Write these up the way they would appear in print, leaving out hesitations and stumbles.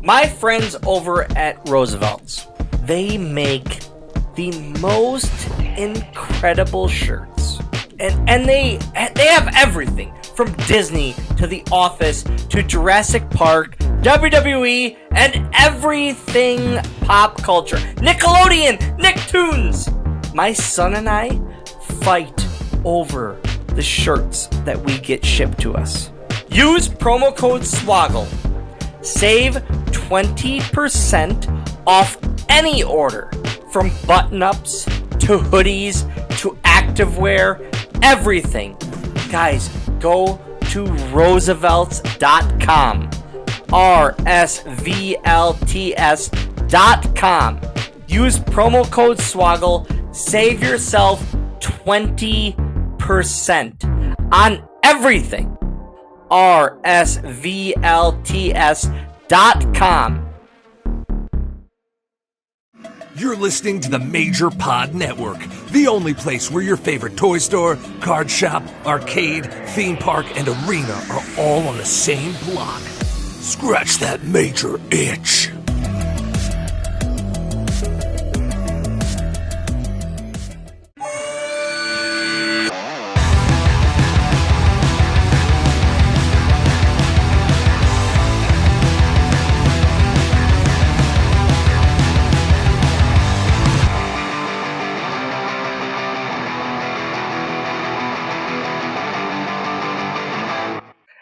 My friends over at Roosevelt's, they make the most incredible shirts. And they have everything from Disney to The Office to Jurassic Park, WWE, and everything pop culture. Nickelodeon, Nicktoons. My son and I fight over the shirts that we get shipped to us. Use promo code SWOGGLE. Save 20% off any order, from button-ups to hoodies to activewear, everything. Guys, go to roosevelts.com. RSVLTS.com. Use promo code SWOGGLE. Save yourself 20% on everything. RSVLTS.com. You're listening to the Major Pod Network, the only place where your favorite toy store, card shop, arcade, theme park, and arena are all on the same block. Scratch that major itch.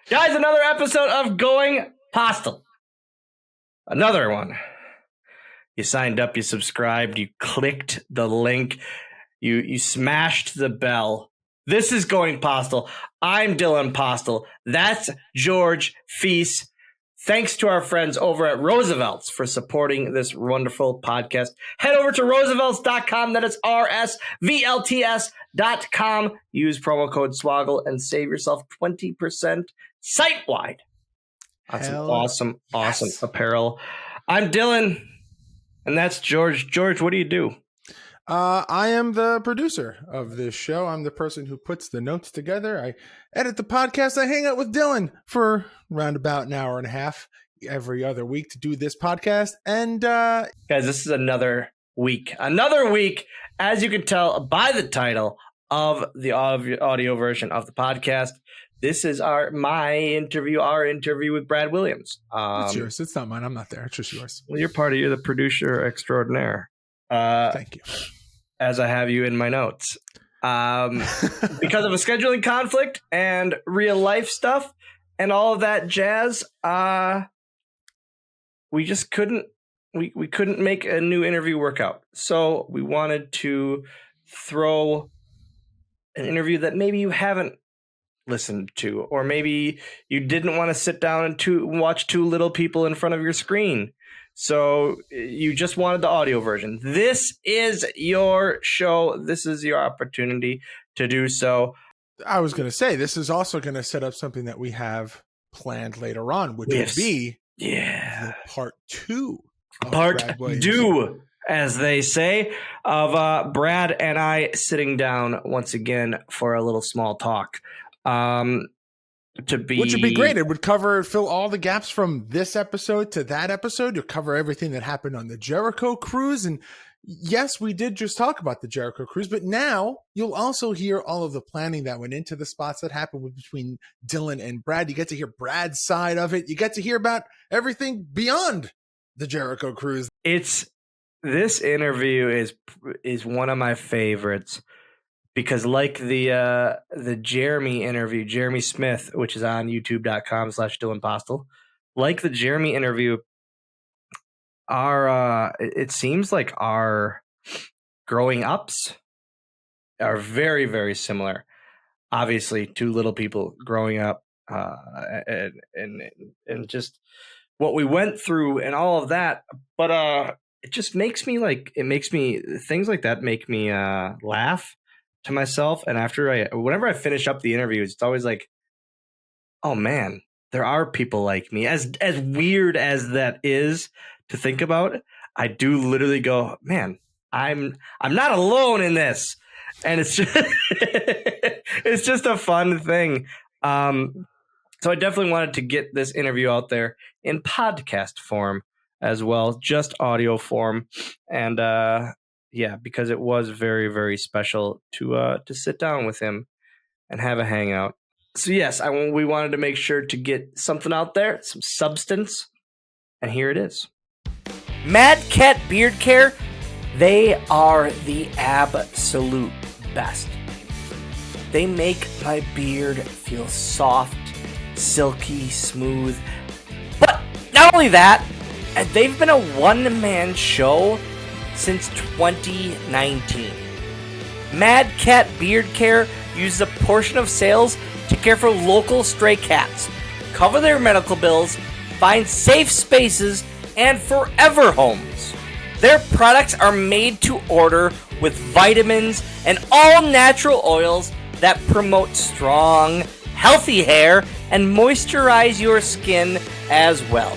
Guys, another episode of Going Postl. Another one. You signed up, you subscribed, you clicked the link, you smashed the bell. This is Going Postl. I'm Dylan Postl. That's George Feast. Thanks to our friends over at Roosevelt's for supporting this wonderful podcast. Head over to roosevelts.com. That is RSVLTS.com. Use promo code SWOGGLE and save yourself 20% site-wide on some awesome apparel. I'm Dylan, and that's George. George, what do you do? I am the producer of this show. I'm the person who puts the notes together. I edit the podcast. I hang out with Dylan for around about an hour and a half every other week to do this podcast. And guys, this is another week. As you can tell by the title of the audio version of the podcast, this is our interview with Brad Williams. It's yours. It's not mine. I'm not there. It's just yours. Well, you're the producer extraordinaire. Thank you. As I have you in my notes. Because of a scheduling conflict and real life stuff and all of that jazz, we just couldn't make a new interview work out. So we wanted to throw an interview that maybe you haven't listened to, or maybe you didn't want to sit down and watch two little people in front of your screen. So you just wanted the audio version. This is your show. This is your opportunity to do so. I was going to say, this is also going to set up something that we have planned later on, which would be part two. Part two, as they say, of Brad and I sitting down once again for a little small talk. Which would be great. It would fill all the gaps from this episode to that episode. You'll cover everything that happened on the Jericho cruise. And yes, we did just talk about the Jericho cruise, but now you'll also hear all of the planning that went into the spots that happened between Dylan and Brad. You get to hear Brad's side of it. You get to hear about everything beyond the Jericho cruise. This interview is one of my favorites. Because like the Jeremy interview, Jeremy Smith, which is on youtube.com/Dylan Postl, like the Jeremy interview, it seems like our growing ups are very, very similar. Obviously, two little people growing up, and just what we went through and all of that. But it just makes me things like that make me laugh to myself. And whenever I finish up the interviews, it's always like, oh man, there are people like me. As weird as that is to think about, I do literally go, man, I'm not alone in this. And it's just it's just a fun thing. So I definitely wanted to get this interview out there in podcast form as well, just audio form. And because it was very, very special to sit down with him and have a hangout. So yes, we wanted to make sure to get something out there, some substance, and here it is. Mad Cat Beard Care, they are the absolute best. They make my beard feel soft, silky, smooth. But not only that, they've been a one-man show since 2019. Mad Cat Beard Care uses a portion of sales to care for local stray cats, cover their medical bills, find safe spaces, and forever homes. Their products are made to order with vitamins and all natural oils that promote strong, healthy hair and moisturize your skin as well.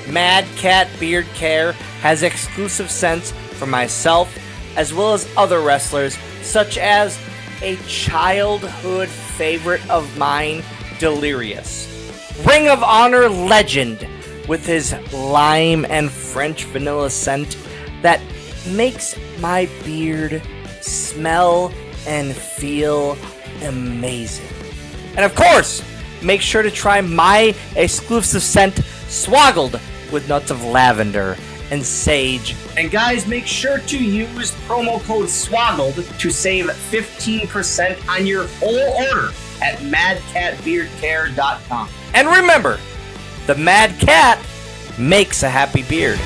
Mad Cat Beard Care has exclusive scents for myself as well as other wrestlers, such as a childhood favorite of mine, Delirious, Ring of Honor legend with his lime and French vanilla scent that makes my beard smell and feel amazing. And of course, make sure to try my exclusive scent, Swoggled, with notes of lavender and sage. And guys, make sure to use promo code SWOGGLED to save 15% on your whole order at madcatbeardcare.com. And remember, the Mad Cat makes a happy beard.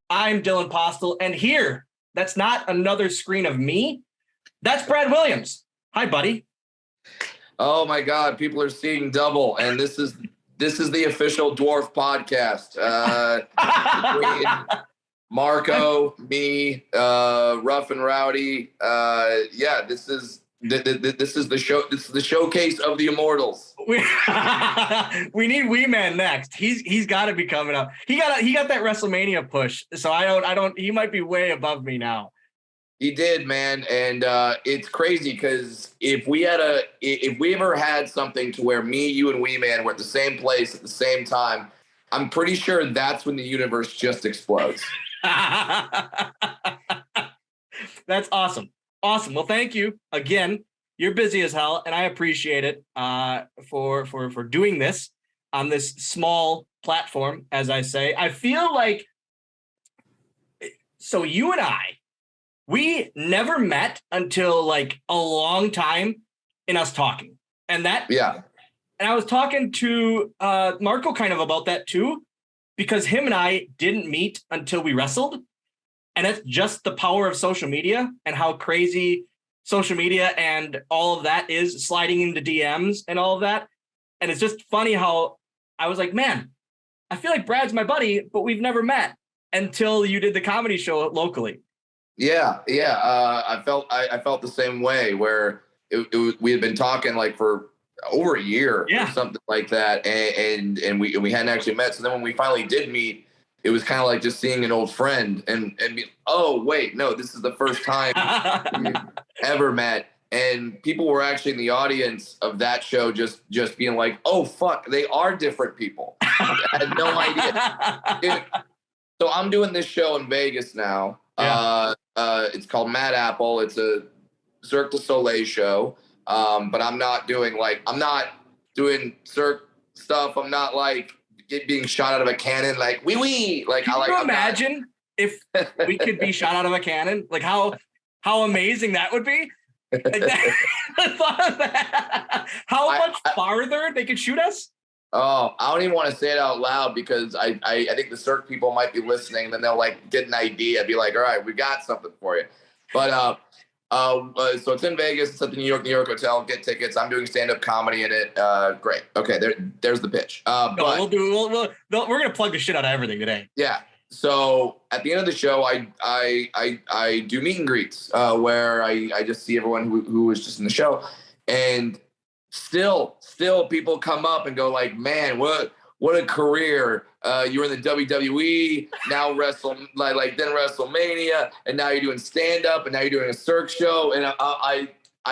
I'm Dylan Postl, and here, that's not another screen of me. That's Brad Williams. Hi, buddy. Oh my God, people are seeing double, and this is the official Dwarf podcast. Marco, me, Rough and Rowdy. This is the show. This is the showcase of the immortals. We need Wee Man next. He's got to be coming up. He got that WrestleMania push. So I don't. He might be way above me now. He did, man, and it's crazy because if we ever had something to where me, you, and Wee Man were at the same place at the same time, I'm pretty sure that's when the universe just explodes. That's awesome. Awesome. Well, thank you again. You're busy as hell, and I appreciate it for doing this on this small platform, as I say. I feel like so you and we never met until like a long time in us talking. And I was talking to Marco kind of about that too, because him and I didn't meet until we wrestled. And that's just the power of social media and how crazy social media and all of that is, sliding into DMs and all of that. And it's just funny how I was like, man, I feel like Brad's my buddy, but we've never met until you did the comedy show locally. Yeah. I felt the same way where we had been talking like for over a year or something like that, and we hadn't actually met. So then when we finally did meet, it was kind of like just seeing an old friend, and oh wait, no, this is the first time we've ever met. And people were actually in the audience of that show just being like, oh fuck, they are different people. I had no idea. Dude, so I'm doing this show in Vegas now. Yeah. It's called Mad Apple. It's a Cirque du Soleil show. But I'm not doing Cirque stuff. I'm not like being shot out of a cannon. Like wee. Like can you imagine if we could be shot out of a cannon? Like how amazing that would be. I thought of that. How much farther they could shoot us? Oh, I don't even want to say it out loud because I think the Cirque people might be listening, and then they'll like get an idea. Be like, all right, we got something for you. But so it's in Vegas. It's at the New York Hotel. Get tickets. I'm doing stand-up comedy in it. Great. Okay, there's the pitch. But we're gonna plug the shit out of everything today. Yeah. So at the end of the show, I do meet and greets where I just see everyone who was just in the show, and still people come up and go like, man, what a career. You were in the WWE, now then WrestleMania, and now you're doing stand-up, and now you're doing a Cirque show. And I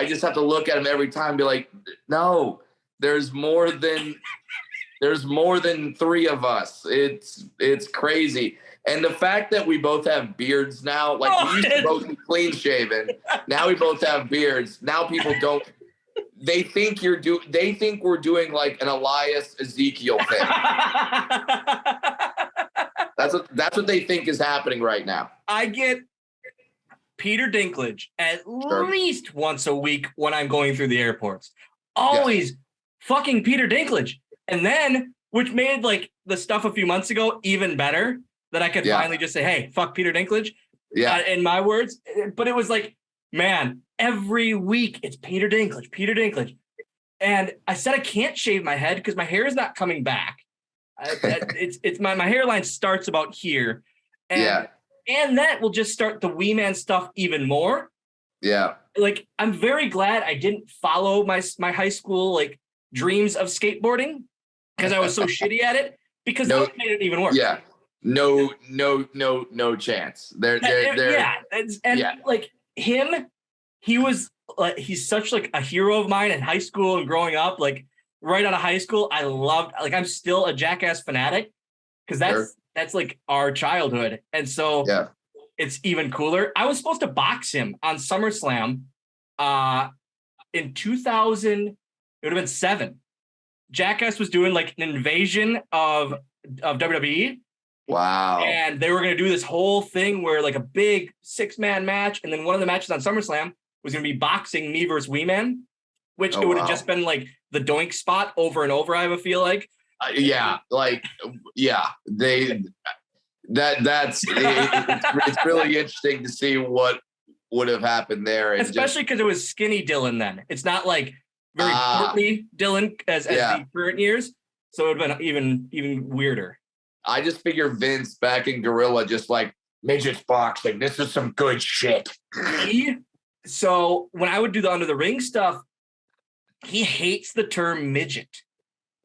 just have to look at him every time and be like, no, there's more than There's more than 3 of us. It's crazy. And the fact that we both have beards now, like we used to both be clean shaven. Now we both have beards. Now people don't. They think They think we're doing like an Elias Ezekiel thing. That's what they think is happening right now. I get Peter Dinklage at least once a week when I'm going through the airports. Always fucking Peter Dinklage. And then, which made like the stuff a few months ago even better, that I could finally just say, hey, fuck Peter Dinklage. Yeah. In my words. But it was like, man, every week it's Peter Dinklage, Peter Dinklage. And I said I can't shave my head because my hair is not coming back. It's my hairline starts about here. And that will just start the wee man stuff even more. Yeah. Like, I'm very glad I didn't follow my high school like dreams of skateboarding because I was so shitty at it, because that made it even worse. Yeah. No chance. Like him, he's such like a hero of mine in high school and growing up, like right out of high school. I loved, like, I'm still a Jackass fanatic because that's like our childhood. And so it's even cooler. I was supposed to box him on SummerSlam in 2000. It would have been 7. Jackass was doing like an invasion of WWE. Wow. And they were going to do this whole thing where like a big 6-man match. And then one of the matches on SummerSlam was going to be boxing me versus Wee Man, which it would have just been like the doink spot over and over. I have a feel like. It's really interesting to see what would have happened there. Especially because it was skinny Dylan then. It's not like very portly Dylan as the current years. So it would have been even weirder. I just figure Vince back in Gorilla just like, midget boxing, this is some good shit. So when I would do the under the ring stuff, he hates the term midget.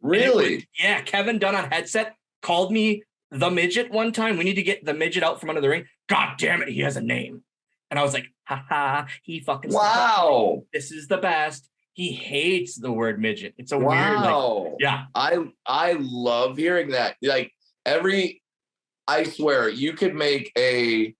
Really? Kevin Dunn on Headset called me the midget one time. We need to get the midget out from under the ring. God damn it, he has a name. And I was like, haha, he fucking wow. This is the best. He hates the word midget. It's a weird, like, I love hearing that. Like I swear you could make a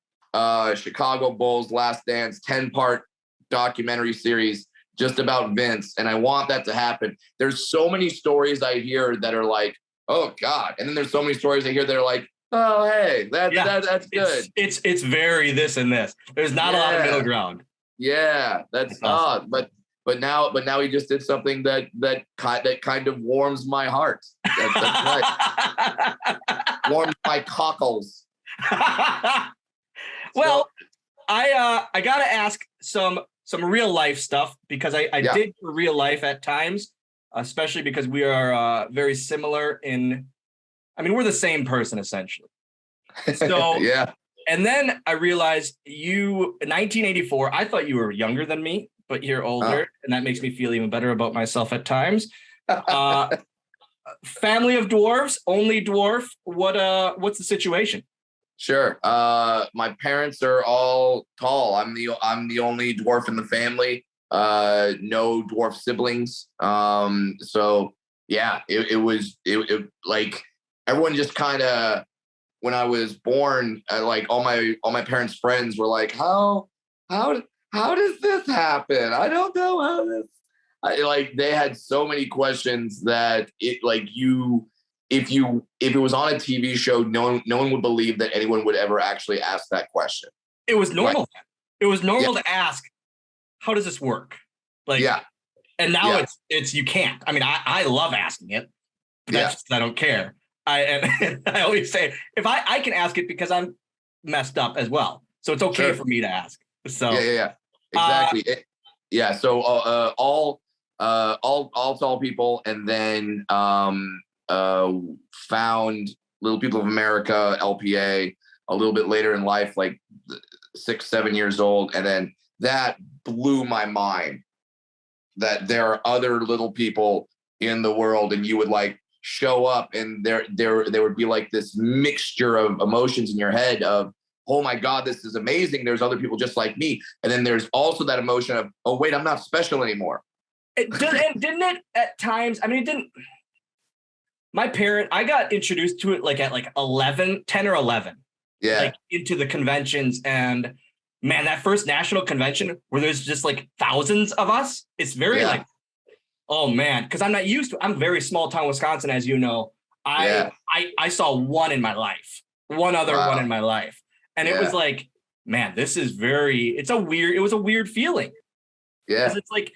Chicago Bulls Last Dance 10-part documentary series just about Vince, and I want that to happen. There's so many stories I hear that are like, oh God, and then there's so many stories I hear that are like, oh hey, that's good. It's very this and this. There's not a lot of middle ground. Yeah, that's awesome. But now he just did something that kind of warms my heart. That's right. Warms my cockles. Well, I gotta ask some real life stuff, because I dig for real life at times, especially because we are very similar we're the same person essentially. So and then I realized in 1984, I thought you were younger than me, but you're older, and that makes me feel even better about myself at times. Family of dwarves, only dwarf. What's the situation? Sure. My parents are all tall. I'm the only dwarf in the family. No dwarf siblings. So yeah, it was like everyone just kind of, when I was born, like all my parents' friends were like, how does this happen? I don't know how this. They had so many questions that if it was on a TV show, no one would believe that anyone would ever actually ask that question. It was normal. Right. It was normal to ask, how does this work? And now it's you can't. I mean, I love asking it, but that's just, I don't care. I always say, if I can ask it because I'm messed up as well, so it's okay for me to ask. So exactly. So all tall people, and then found Little People of America, LPA, a little bit later in life, like 6-7 years old, and then that blew my mind that there are other little people in the world, and you would like show up, and there would be like this mixture of emotions in your head of, oh my God, this is amazing. There's other people just like me. And then there's also that emotion of, oh wait, I'm not special anymore. Didn't it at times? I mean, it didn't. I got introduced to it like at like 10 or 11. Yeah. Like into the conventions, and man, that first national convention where there's just like thousands of us, it's very like, oh man, because I'm not used to. I'm very small town Wisconsin, as you know. I saw one in my life, one other one in my life, and it was like, man, this is it was a weird feeling. Yeah, it's like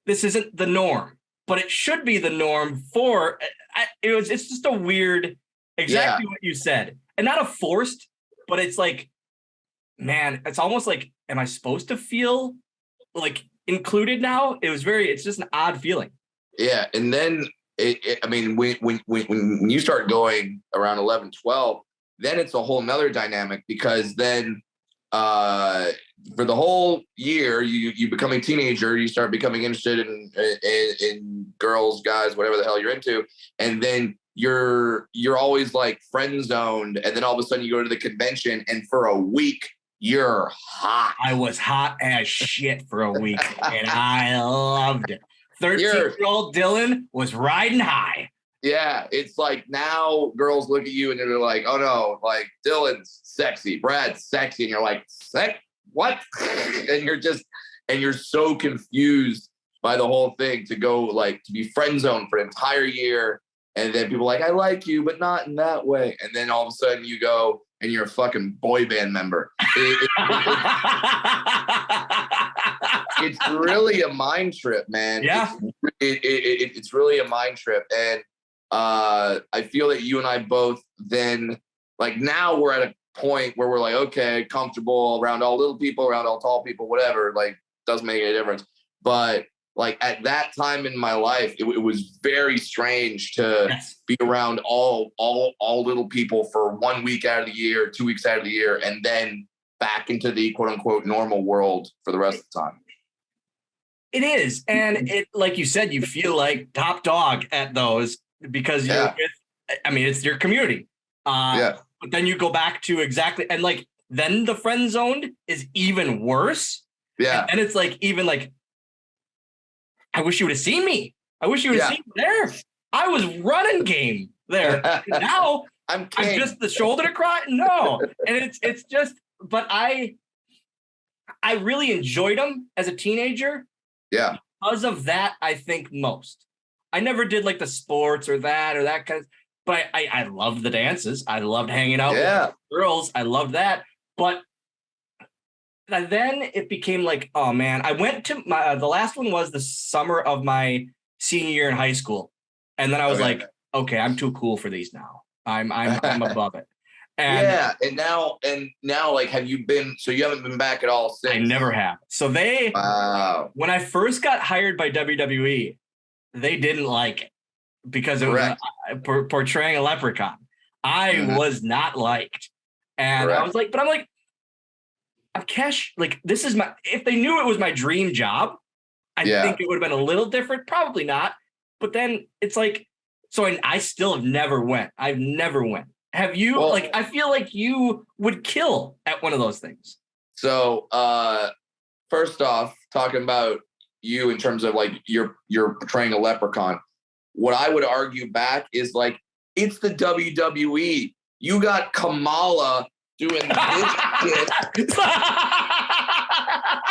this isn't the norm, but it should be the norm for. It's just a weird, exactly what you said. And not a forced, but it's like, man, it's almost like, am I supposed to feel like included now? It's just an odd feeling. Yeah. And then, when you start going around 11, 12, then it's a whole nother dynamic, because then for the whole year, you become a teenager, you start becoming interested in girls, guys, whatever the hell you're into. And then you're always like friend zoned, and then all of a sudden you go to the convention, and for a week you're hot. I was hot as shit for a week, and I loved it. 13-year-old Dylan was riding high. Yeah, it's like now girls look at you and they're like, "Oh no, like Dylan's sexy, Brad's sexy," and you're like, what? and you're so confused by the whole thing to be friend zoned for an entire year. And then people are like, I like you, but not in that way. And then all of a sudden you go and you're a fucking boy band member. It's really a mind trip, man. Yeah. It's really a mind trip. And I feel that you and I both then, like, now we're at a point where we're like, okay, comfortable around all little people, around all tall people, whatever, like, doesn't make any difference. But like at that time in my life, it was very strange to be around all little people for 1 week out of the year, 2 weeks out of the year, and then back into the quote unquote normal world for the rest of the time. It is. And it, like you said, you feel like top dog at those because you're it's your community. But then you go back to exactly, and like, then the friend zoned is even worse. Yeah. And it's like, even like, I wish you would have seen me. I wish you would have seen me there. I was running game there. Now I'm just the shoulder to cry. No. And it's just, but I really enjoyed them as a teenager. Yeah. Because of that, I think most. I never did like the sports or that kind of, but I loved the dances. I loved hanging out with girls. I loved that. But then it became like, oh man, I went to the last one was the summer of my senior year in high school. And then I was like, okay, I'm too cool for these now. I'm above it. And and now like, have you been, so you haven't been back at all since? I never have. So when I first got hired by WWE, they didn't like it because it was portraying a leprechaun. I was not liked. And I was like, but I'm like, I'm cash. Like, this is if they knew it was my dream job, I think it would have been a little different. Probably not. But then it's like, so I still have never went. I've never went. Have you? Well, like, I feel like you would kill at one of those things. So, first off, talking about you in terms of like you're portraying a leprechaun. What I would argue back is like, it's the WWE. You got Kamala doing this shit.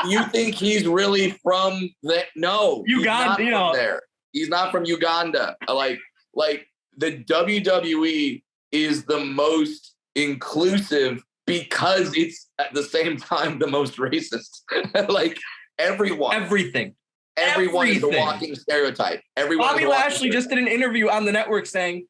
You think he's really from that? No, Uganda. He's not from there. He's not from Uganda. Like the WWE is the most inclusive because it's at the same time the most racist. Like everyone is a walking stereotype. Bobby Lashley just did an interview on the network saying,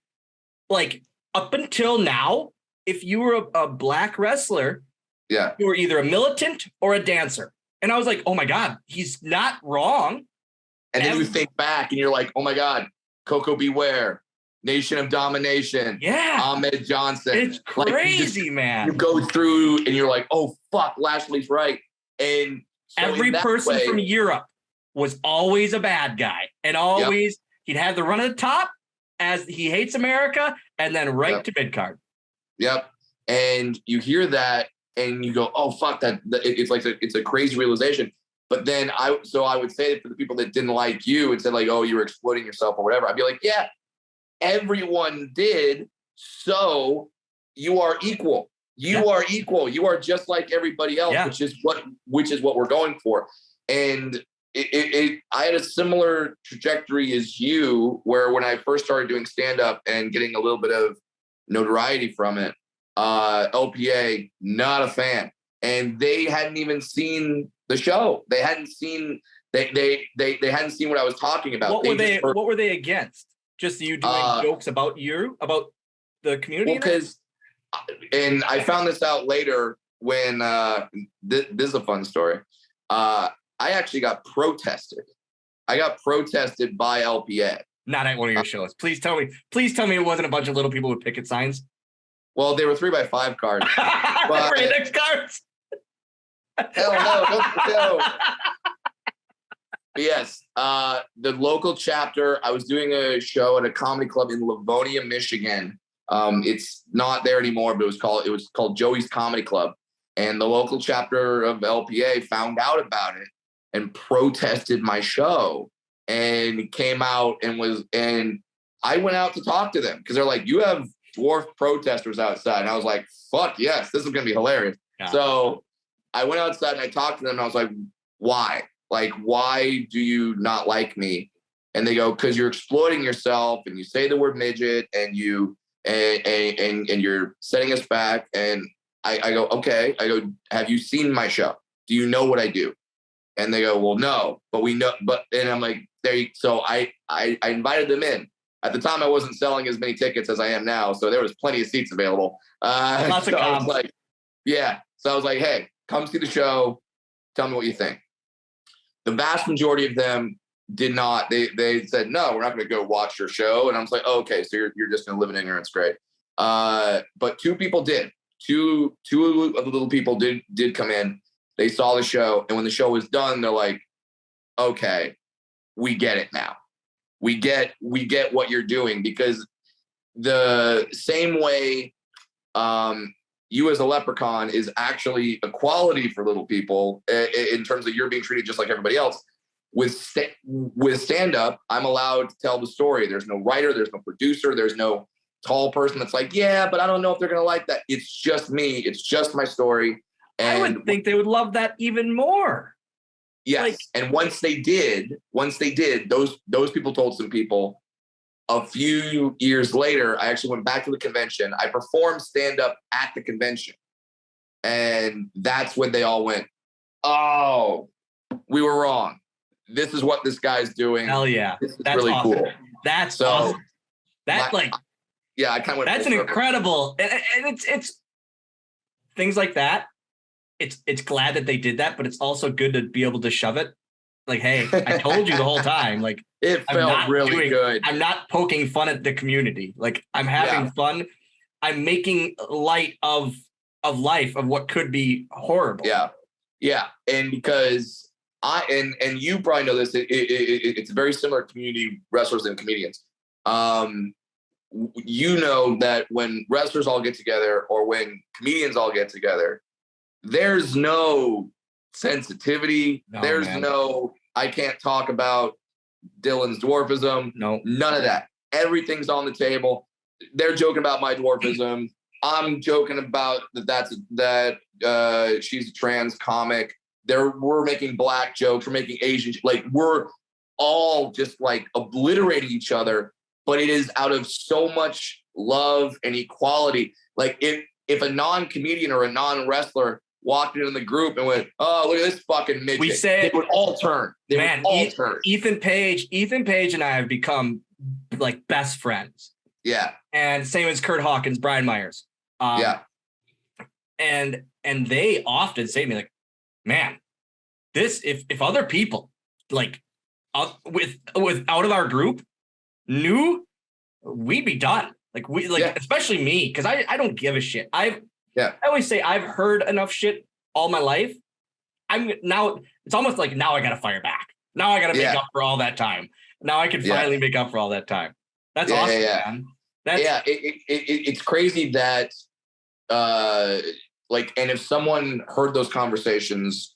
like, up until now, if you were a black wrestler, you were either a militant or a dancer. And I was like, oh my God, he's not wrong. And then you think back and you're like, oh my God, Coco Beware, Nation of Domination, Ahmed Johnson. It's crazy, man. You go through and you're like, oh fuck, Lashley's right. And so every person from Europe was always a bad guy. And always he'd have the run at the top as he hates America and then to mid-card. Yep. And you hear that and you go, oh, fuck that. It's like, it's a crazy realization. But then I would say that for the people that didn't like you and said like, oh, you were exploiting yourself or whatever, I'd be like, yeah, everyone did. So you are equal. You are equal. You are just like everybody else, which is what we're going for. And I had a similar trajectory as you, where when I first started doing stand-up and getting a little bit of notoriety from it, LPA, not a fan. And they hadn't even seen the show. They hadn't seen they hadn't seen what I was talking about. What were they against? Just you doing jokes about the community? Well, because, and I found this out later when this is a fun story. I actually got protested. I got protested by LPA. Not at one of your shows. Please tell me it wasn't a bunch of little people with picket signs. Well, they were 3x5 cards. But, index cards. Hell no. Yes, the local chapter. I was doing a show at a comedy club in Livonia, Michigan. It's not there anymore, but it was called Joey's Comedy Club. And the local chapter of LPA found out about it and protested my show, and came out and I went out to talk to them because they're like, you have dwarf protesters outside. And I was like, fuck yes, this is going to be hilarious. Yeah. So I went outside and I talked to them and I was like, why? Like, why do you not like me? And they go, because you're exploiting yourself and you say the word midget and you're setting us back. And I go, okay. I go, have you seen my show? Do you know what I do? And they go, well, no, but we know. And I'm like, so I invited them in. At the time, I wasn't selling as many tickets as I am now, so there was plenty of seats available. Lots of I was like, yeah. So I was like, hey, come see the show. Tell me what you think. The vast majority of them did not. They said, no, we're not going to go watch your show. And I was like, oh, okay, so you're just going to live in ignorance. Great. But two people did. Two of the little people did come in. They saw the show, and when the show was done, they're like, okay, we get it now. We get what you're doing, because the same way you as a leprechaun is actually equality for little people in terms of you're being treated just like everybody else. With stand-up, I'm allowed to tell the story. There's no writer, there's no producer, there's no tall person that's like, yeah, but I don't know if they're going to like that. It's just me. It's just my story. And I would think they would love that even more. Yes. And once they did, those people told some people. A few years later, I actually went back to the convention. I performed stand-up at the convention. And that's when they all went, oh, we were wrong. This is what this guy's doing. Hell yeah. This is really awesome. cool. That's awesome. I kind of went. That's an incredible, and it's things like that. It's glad that they did that, but it's also good to be able to shove it. Like, hey, I told you the whole time. Like, it felt really good. I'm not poking fun at the community. Like, I'm having fun. I'm making light of life, of what could be horrible. Yeah. Yeah. And because and you probably know this, it's very similar to community wrestlers and comedians. You know that when wrestlers all get together or when comedians all get together, there's no sensitivity. No, I can't talk about Dylan's dwarfism. No, none of that. Everything's on the table. They're joking about my dwarfism. I'm joking about that she's a trans comic. We're making black jokes. We're making Asian, like, we're all just like obliterating each other, but it is out of so much love and equality. Like, if a non-comedian or a non-wrestler walked into the group and went, oh, look at this fucking midget, they would all turn. Turn. Ethan Page and I have become like best friends. Yeah. And same as Kurt Hawkins, Brian Myers. Yeah. And they often say to me, like, man, this, if other people like with out of our group knew, we'd be done. Like, especially me, because I don't give a shit. I always say I've heard enough shit all my life. It's almost like now I got to fire back. Now I got to make up for all that time. Now I can finally make up for all that time. That's awesome, man. It's crazy that, and if someone heard those conversations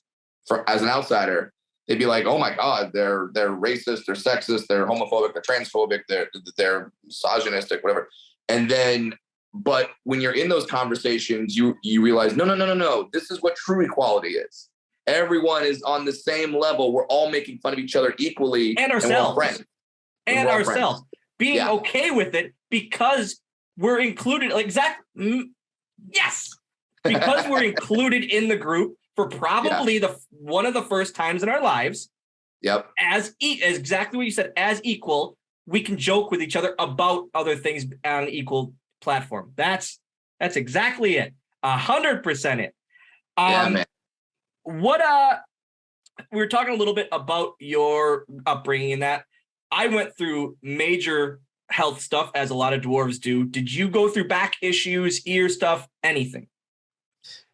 as an outsider, they'd be like, oh my God, they're racist, they're sexist, they're homophobic, they're transphobic, they're misogynistic, whatever. And then, but when you're in those conversations, you realize, no. This is what true equality is. Everyone is on the same level. We're all making fun of each other equally. And ourselves. And we're ourselves. friends. Being okay with it because we're included. Yes. Because we're included in the group for probably one of the first times in our lives. Yep. As exactly what you said, as equal, we can joke with each other about other things on an equal platform. That's exactly it. 100% it. Man. What we were talking a little bit about your upbringing and that. I went through major health stuff, as a lot of dwarves do. Did you go through back issues, ear stuff, anything?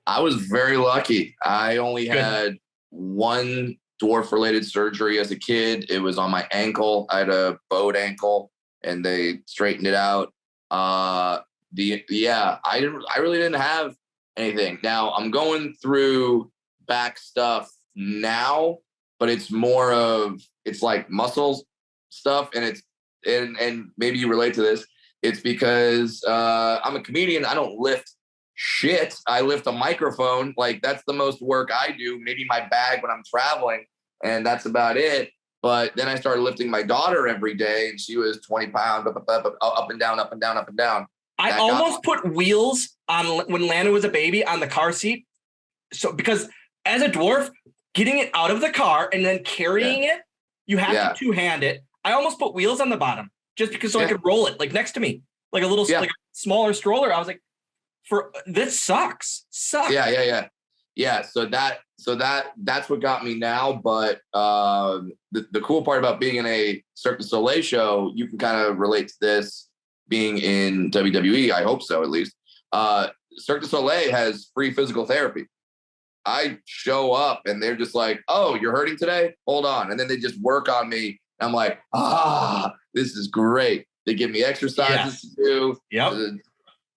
I was very lucky. I only had one dwarf-related surgery as a kid. It was on my ankle. I had a bowed ankle, and they straightened it out. I really didn't have anything. Now I'm going through back stuff now, but it's more of, it's like muscles stuff, and it's and maybe you relate to this. It's because I'm a comedian. I don't lift shit. I lift a microphone. Like, that's the most work I do. Maybe my bag when I'm traveling, and that's about it. But then I started lifting my daughter every day, and she was 20 pounds, up and down, up and down, up and down. I almost put wheels on when Lana was a baby on the car seat. So because as a dwarf, getting it out of the car and then carrying it, you have to two-hand it. I almost put wheels on the bottom just because I could roll it like next to me, like a little like a smaller stroller. I was like, this sucks. Yeah. So that's what got me now. But the cool part about being in a Cirque du Soleil show, you can kind of relate to this being in WWE. I hope so, at least. Cirque du Soleil has free physical therapy. I show up and they're just like, oh, you're hurting today? Hold on. And then they just work on me. I'm like, this is great. They give me exercises to do. To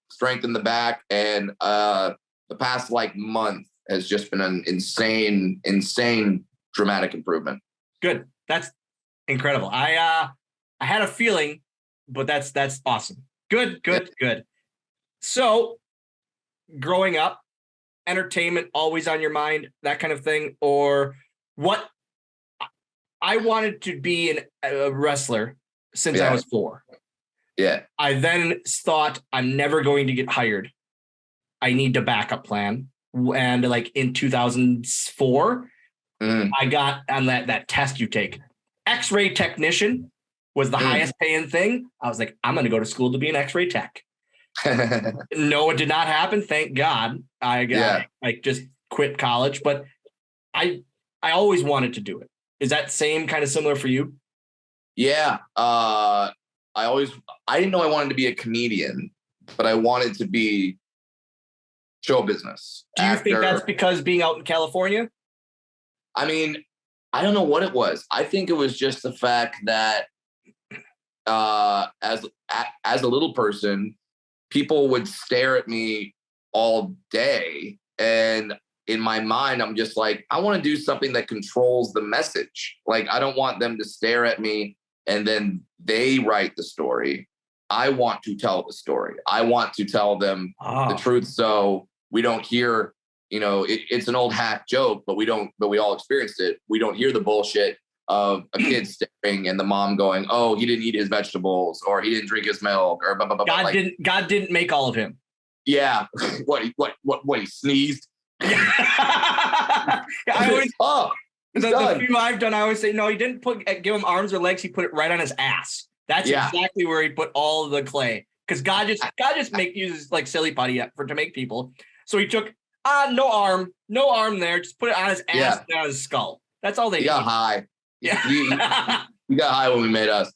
strengthen the back. And the past month has just been an insane dramatic improvement. Good. That's incredible. I had a feeling, but that's awesome. Good. So growing up, entertainment always on your mind, that kind of thing, or what? I wanted to be a wrestler since I was 4. Yeah. I then thought, I'm never going to get hired. I need a backup plan. And in 2004, I got on that test you take. X-ray technician was the highest paying thing. I was like, I'm going to go to school to be an X-ray tech. No, it did not happen. Thank God. I got just quit college, but I always wanted to do it. Is that kind of similar for you? Yeah. I didn't know I wanted to be a comedian, but I wanted to be show business. Do you think that's because being out in California? I mean, I don't know what it was. I think it was just the fact that as a little person, people would stare at me all day. And in my mind, I'm just like, I want to do something that controls the message. Like, I don't want them to stare at me and then they write the story. I want to tell the story. I want to tell them the truth. So we don't hear, it's an old hack joke, but we all experienced it. We don't hear the bullshit of a kid staring and the mom going, oh, he didn't eat his vegetables, or he didn't drink his milk, or blah, blah, blah. God didn't make all of him. Yeah. What he sneezed. I always the few I've done, I always say, no, he didn't give him arms or legs. He put it right on his ass. That's exactly where he put all of the clay. Because God just uses silly putty to make people. So he took no arm there, just put it on his ass and on his skull. That's all they did. He got high. Yeah. He got high when we made us.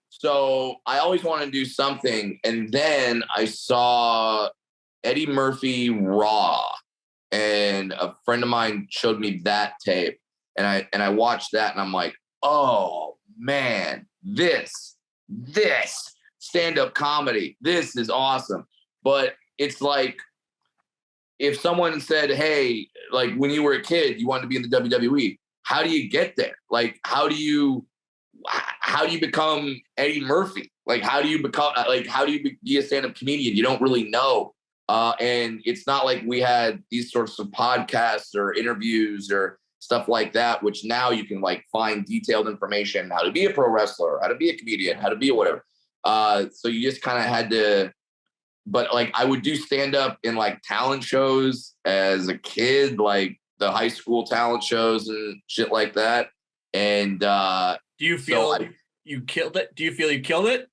So I always wanted to do something. And then I saw Eddie Murphy Raw, and a friend of mine showed me that tape, and I watched that, and I'm like, oh man, this stand-up comedy, this is awesome. But it's like, if someone said, hey, like when you were a kid, you wanted to be in the WWE, how do you get there? Like, how do you become Eddie Murphy? Like, how do you be a stand-up comedian? You don't really know. And it's not like we had these sorts of podcasts or interviews or stuff like that, which now you can like find detailed information, how to be a pro wrestler, how to be a comedian, how to be whatever. So you just kind of had to, but like I would do stand-up in like talent shows as a kid, like the high school talent shows and shit like that. And do you feel you killed it? Do you feel you killed it?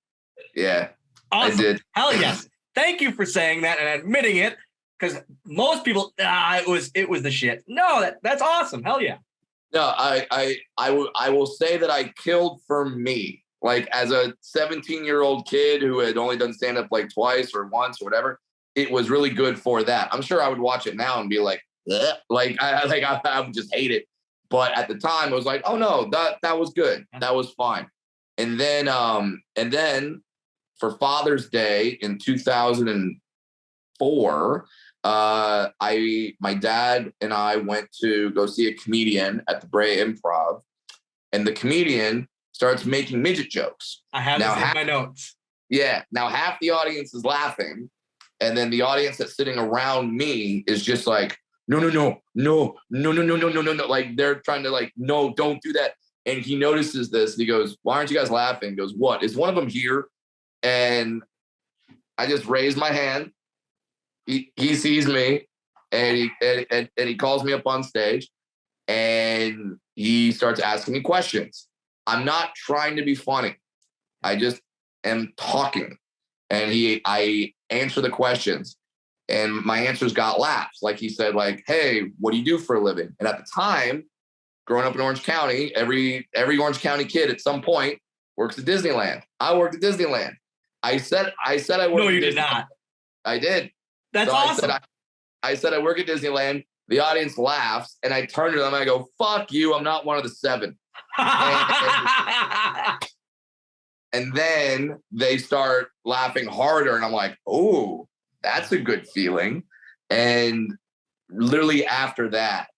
Yeah, awesome. I did. Hell yes. Thank you for saying that and admitting it, because most people, it was the shit. No, that's awesome. Hell yeah. No, I will say that I killed for me. Like as a 17-year-old kid who had only done stand-up like twice or once or whatever, it was really good for that. I'm sure I would watch it now and be like, ugh. I would just hate it. But at the time, it was like, oh no, that was good. That was fine. And then for Father's Day in 2004, my dad and I went to go see a comedian at the Brea Improv, and the comedian starts making midget jokes. I have this in my notes. Yeah. Now half the audience is laughing, and then the audience that's sitting around me is just like, no. Like they're trying to like, no, don't do that. And he notices this and he goes, why aren't you guys laughing? He goes, what? Is one of them here? And I just raise my hand. He sees me and he calls me up on stage and he starts asking me questions. I'm not trying to be funny. I just am talking. And I answer the questions. And my answers got laughs. Like he said, like, hey, what do you do for a living? And at the time, growing up in Orange County, every Orange County kid at some point works at Disneyland. I worked at Disneyland. I said I worked. No, you did not. I did. That's awesome. I said I work at Disneyland. The audience laughs, and I turn to them and I go, fuck you, I'm not one of the 7. And then they start laughing harder, and I'm like, oh, that's a good feeling. And literally after that,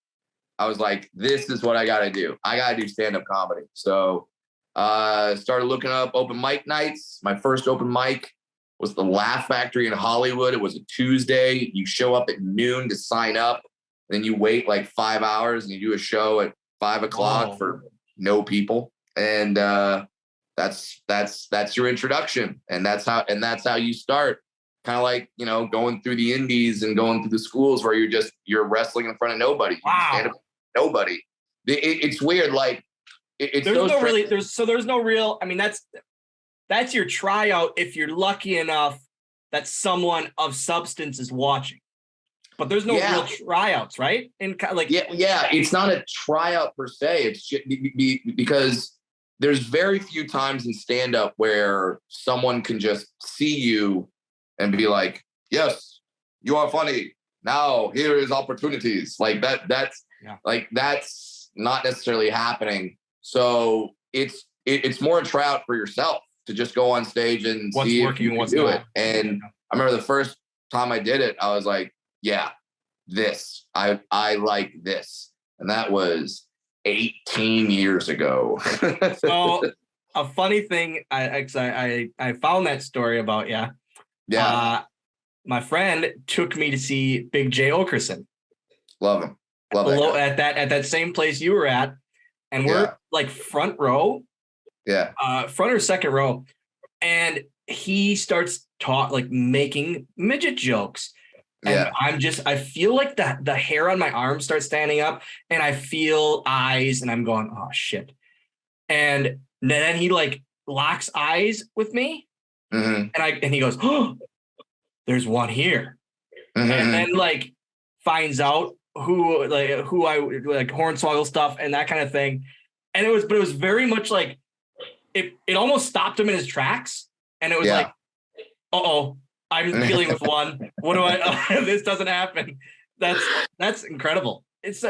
I was like, this is what I got to do. I got to do stand-up comedy. So started looking up open mic nights. My first open mic was the Laugh Factory in Hollywood. It was a Tuesday. You show up at noon to sign up. Then you wait like 5 hours and you do a show at 5 o'clock for no people. And that's your introduction. And that's how you start. Kind of like, going through the indies and going through the schools where you're wrestling in front of nobody. Wow. Nobody. It's weird. Like it's there's no real, I mean, that's your tryout if you're lucky enough that someone of substance is watching. But there's no real tryouts, right? It's not a tryout per se. It's just because there's very few times in stand-up where someone can just see you and be like, yes, you are funny. Now here is opportunities. Like that's not necessarily happening. So it's more a tryout for yourself to just go on stage and what's see working, if you can do it. And I remember the first time I did it, I was like, yeah, I like this. And that was 18 years ago. So a funny thing, I found that story about you. Yeah. My friend took me to see Big J Okerson. Love him. Love that at that same place you were at. And we're like front row. Yeah. Front or second row. And he starts making midget jokes. And I feel like the hair on my arm starts standing up and I feel eyes and I'm going, oh shit. And then he like locks eyes with me. Mm-hmm. And he goes, oh, there's one here. Mm-hmm. And then like finds out who I like Hornswoggle stuff and that kind of thing. And it was very much like it almost stopped him in his tracks. And it was like, uh-oh, I'm dealing with one. What do I, this doesn't happen. That's incredible. It's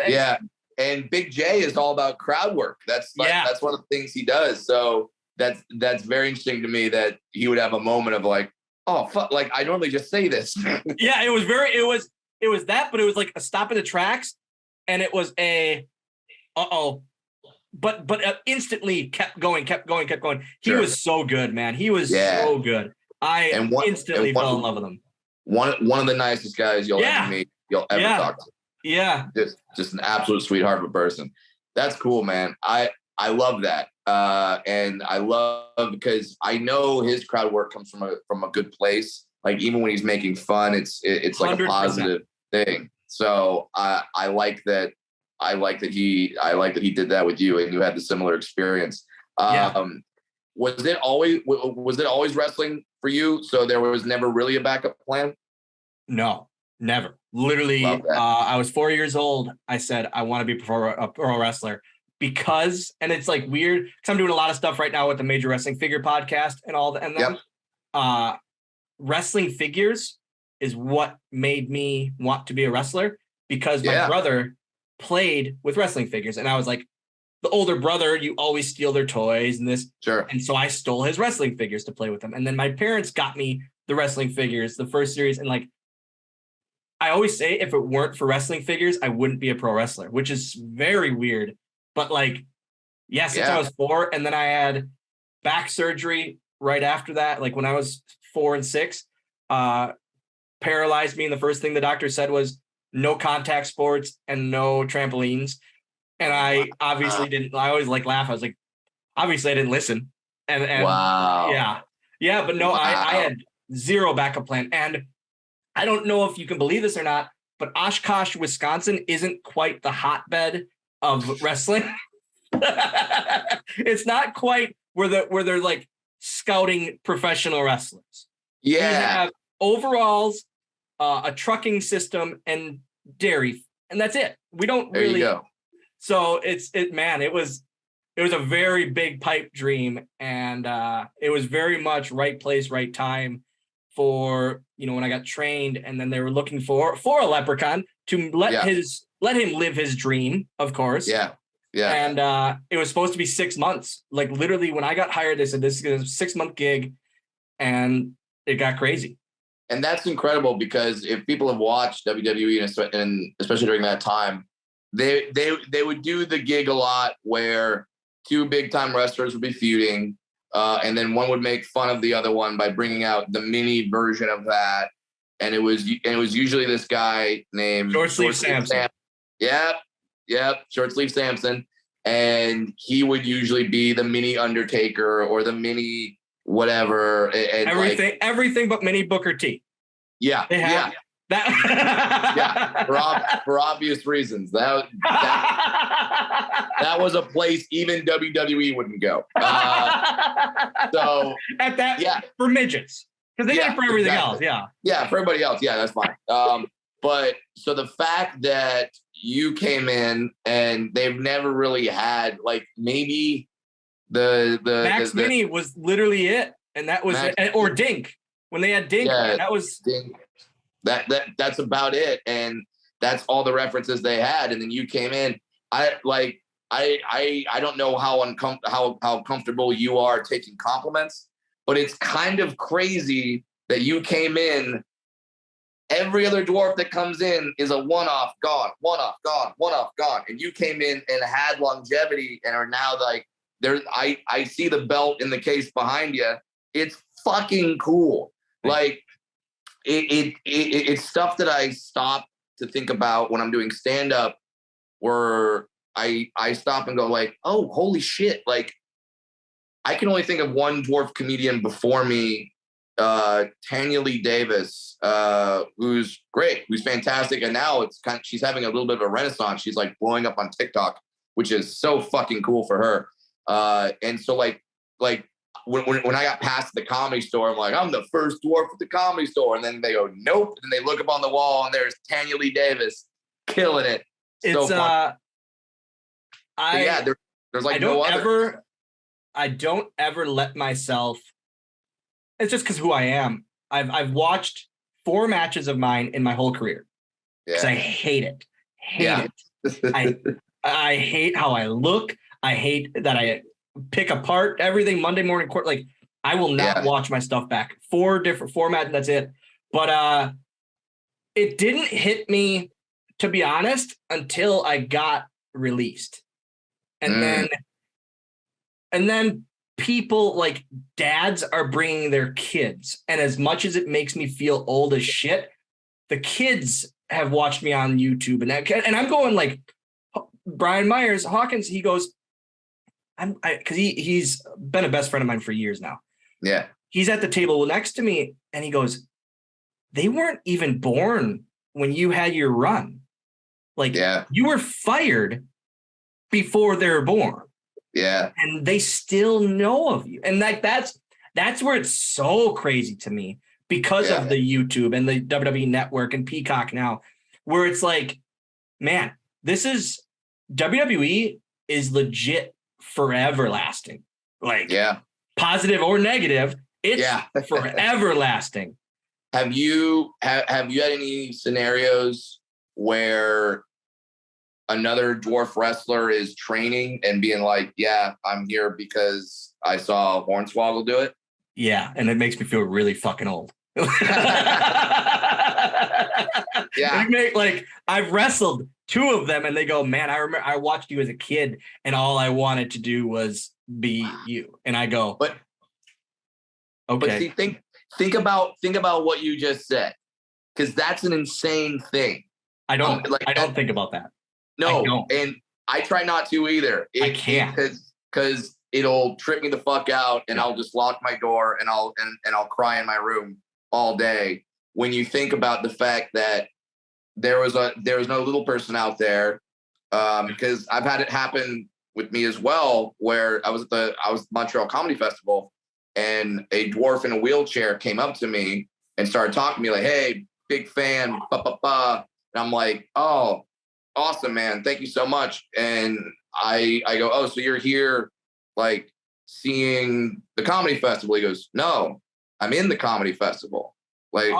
and Big J is all about crowd work. That's one of the things he does. So that's very interesting to me that he would have a moment of like, oh fuck, like I normally just say this. Yeah, it was It was that, but it was like a stop in the tracks, and it was a but instantly kept going. He was so good, man. He was so good. I instantly fell in love with him. One of the nicest guys you'll ever meet, you'll ever talk to. Yeah. Just an absolute sweetheart of a person. That's cool, man. I love that. And I love, because I know his crowd work comes from a good place. Like, even when he's making fun, it's like 100%. A positive thing. So I like that. I like that he did that with you, and you had the similar experience. Was it always wrestling for you? So there was never really a backup plan? No, never. Literally, I was 4 years old. I said, I want to be a pro wrestler, because, and it's like weird, because I'm doing a lot of stuff right now with the Major Wrestling Figure podcast and all that. And then wrestling figures is what made me want to be a wrestler, because my brother played with wrestling figures. And I was like, the older brother, you always steal their toys and this. Sure. And so I stole his wrestling figures to play with them. And then my parents got me the wrestling figures, the first series. And like, I always say, if it weren't for wrestling figures, I wouldn't be a pro wrestler, which is very weird. But like, since I was 4, and then I had back surgery right after that, like when I was 4 and 6, paralyzed me. And the first thing the doctor said was no contact sports and no trampolines. And I obviously didn't. I always like laugh. I was like, obviously I didn't listen. And wow. Yeah. But no, I had zero backup plan. And I don't know if you can believe this or not, but Oshkosh, Wisconsin isn't quite the hotbed of wrestling. It's not quite where they're like scouting professional wrestlers. Yeah. We have overalls, a trucking system, and dairy, and that's it. We don't there really. You go. So it was a very big pipe dream, and it was very much right place, right time for, when I got trained. And then they were looking for a leprechaun to let him live his dream, of course. Yeah. And it was supposed to be 6 months. Like, literally, when I got hired, they said this is a 6-month gig, and it got crazy. And that's incredible, because if people have watched WWE, and especially during that time, they would do the gig a lot where 2 big time wrestlers would be feuding, and then one would make fun of the other one by bringing out the mini version of that. And it was usually this guy named Short Sleeve Samson. Yep, Short Sleeve Samson. And he would usually be the mini Undertaker or the mini whatever. And everything but mini Booker T. Yeah. That for obvious reasons. That was a place even WWE wouldn't go. So at that, for midgets, because they did it for everything else. Yeah, for everybody else. Yeah, that's fine. But so the fact that you came in and they've never really had, like, maybe the Max Mini was literally it, and that was or Dink, when they had Dink, that was Dink. That's about it, and that's all the references they had. And then you came in. I don't know how comfortable you are taking compliments, but it's kind of crazy that you came in. Every other dwarf that comes in is a one-off, gone, one-off, gone, one-off, gone. And you came in and had longevity and are now like, I see the belt in the case behind you. It's fucking cool. Like, it's stuff that I stop to think about when I'm doing stand-up, where I stop and go like, oh, holy shit. Like, I can only think of one dwarf comedian before me, Tanya Lee Davis, who's great, who's fantastic. And now she's having a little bit of a renaissance. She's like blowing up on TikTok, which is so fucking cool for her. And so like when I got past the Comedy Store, I'm like, I'm the first dwarf at the Comedy Store. And then they go, nope. And they look up on the wall and there's Tanya Lee Davis killing it. It's so fun. There's like no other. I don't ever let myself. It's just because who I am. I've watched 4 matches of mine in my whole career because I hate it. I hate how I look. I hate that I pick apart everything Monday morning court. Like, I will not watch my stuff back. 4 different formats. That's it. But it didn't hit me, to be honest, until I got released. And then people like dads are bringing their kids. And as much as it makes me feel old as shit, the kids have watched me on YouTube and I'm going like Brian Myers Hawkins. He goes, because he's been a best friend of mine for years now. Yeah. He's at the table next to me and he goes, they weren't even born when you had your run. Like you were fired before they were born. Yeah. And they still know of you. And like that's where it's so crazy to me because of the YouTube and the WWE Network and Peacock now, where it's like, man, this is WWE is legit forever lasting. Like positive or negative, it's forever lasting. Have you had any scenarios where another dwarf wrestler is training and being like, yeah, I'm here because I saw Hornswoggle do it? Yeah, and it makes me feel really fucking old. Like I've wrestled two of them and they go, man, I remember I watched you as a kid and all I wanted to do was be you. And I go, but okay. But see, think about what you just said, because that's an insane thing. I don't think about that. No, and I try not to either. I can't because it'll trip me the fuck out, and I'll just lock my door and I'll cry in my room all day. When you think about the fact that there was no little person out there, because I've had it happen with me as well, where I was at Montreal Comedy Festival, and a dwarf in a wheelchair came up to me and started talking to me like, "Hey, big fan, ba ba ba," and I'm like, "Oh, awesome, man, thank you so much." And I go, "Oh, so you're here like seeing the comedy festival?" He goes, "No, I'm in the comedy festival." Like,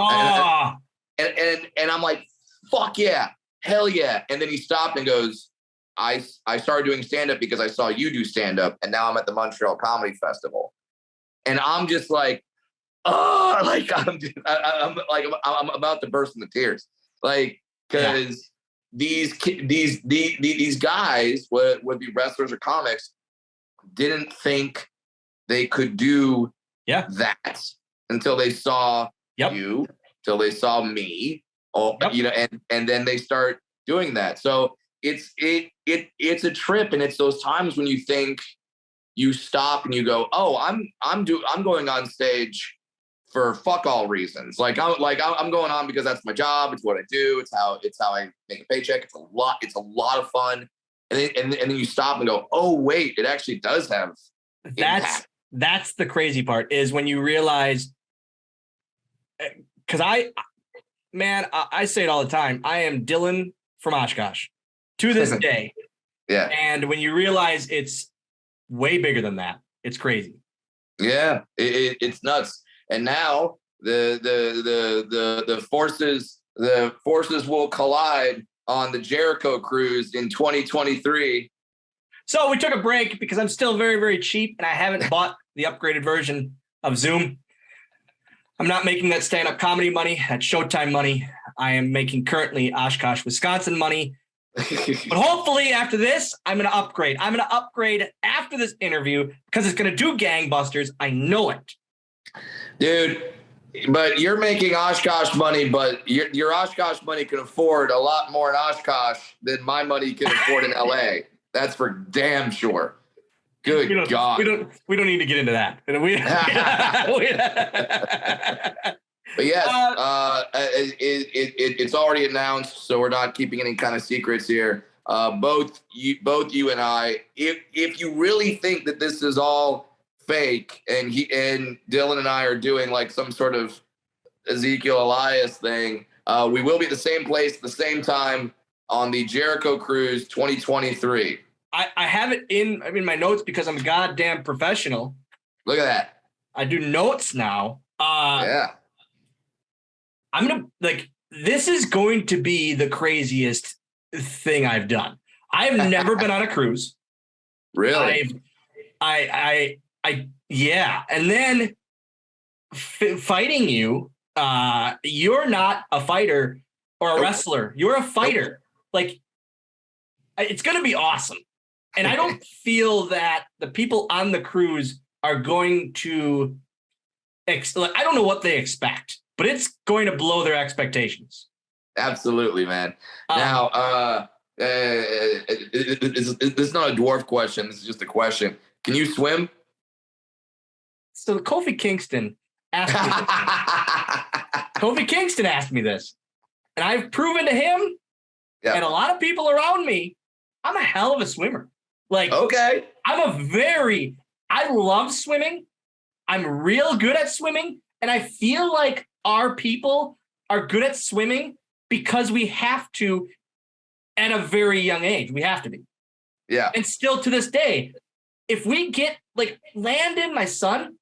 and I'm like, "Fuck yeah, hell yeah!" And then he stopped and goes, I started doing stand-up because I saw you do stand-up, and now I'm at the Montreal Comedy Festival." And I'm just like, oh, like I'm about to burst into tears, like, because these guys would be wrestlers or comics, didn't think they could do that until they saw you, till they saw me, and then they start doing that. So it's a trip, and it's those times when you think, you stop and you go, oh, I'm going on stage for fuck all reasons. Like I'm going on because that's my job. It's what I do. It's how I make a paycheck. It's a lot of fun. And then you stop and go, oh wait, it actually does have impact. That's the crazy part, is when you realize, because I say it all the time. I am Dylan from Oshkosh to this day. Yeah. And when you realize it's way bigger than that, it's crazy. Yeah, it's nuts. And now the forces will collide on the Jericho Cruise in 2023. So we took a break because I'm still very, very cheap and I haven't bought the upgraded version of Zoom. I'm not making that stand-up comedy money, that Showtime money. I am making currently Oshkosh, Wisconsin money. But hopefully after this, I'm going to upgrade. I'm going to upgrade after this interview because it's going to do gangbusters. I know it. Dude, but you're making Oshkosh money, but your Oshkosh money can afford a lot more in Oshkosh than my money can afford in LA. That's for damn sure. Good God. We don't need to get into that. But yes, it's already announced, so we're not keeping any kind of secrets here. Both you and I, if you really think that this is all fake, and Dylan and I are doing like some sort of Ezekiel Elias thing, we will be at the same place at the same time on the Jericho Cruise 2023. I have it in my notes because I'm a goddamn professional. Look at that. I do notes now. Yeah. I'm going to, like, this is going to be the craziest thing I've done. I've never been on a cruise. Really? Yeah. And then fighting you, you're not a fighter. or a wrestler. You're a fighter. Like, it's going to be awesome. And I don't feel that the people on the cruise are going to, I don't know what they expect, but it's going to blow their expectations. Absolutely, man. Now, this is not a dwarf question. This is just a question. Can you swim? So Kofi Kingston asked me this. Kofi Kingston asked me this. And I've proven to him and a lot of people around me, I'm a hell of a swimmer. Like, okay, I love swimming. I'm real good at swimming. And I feel like our people are good at swimming because we have to at a very young age. We have to be. Yeah. And still to this day, if we get like Landon, my son,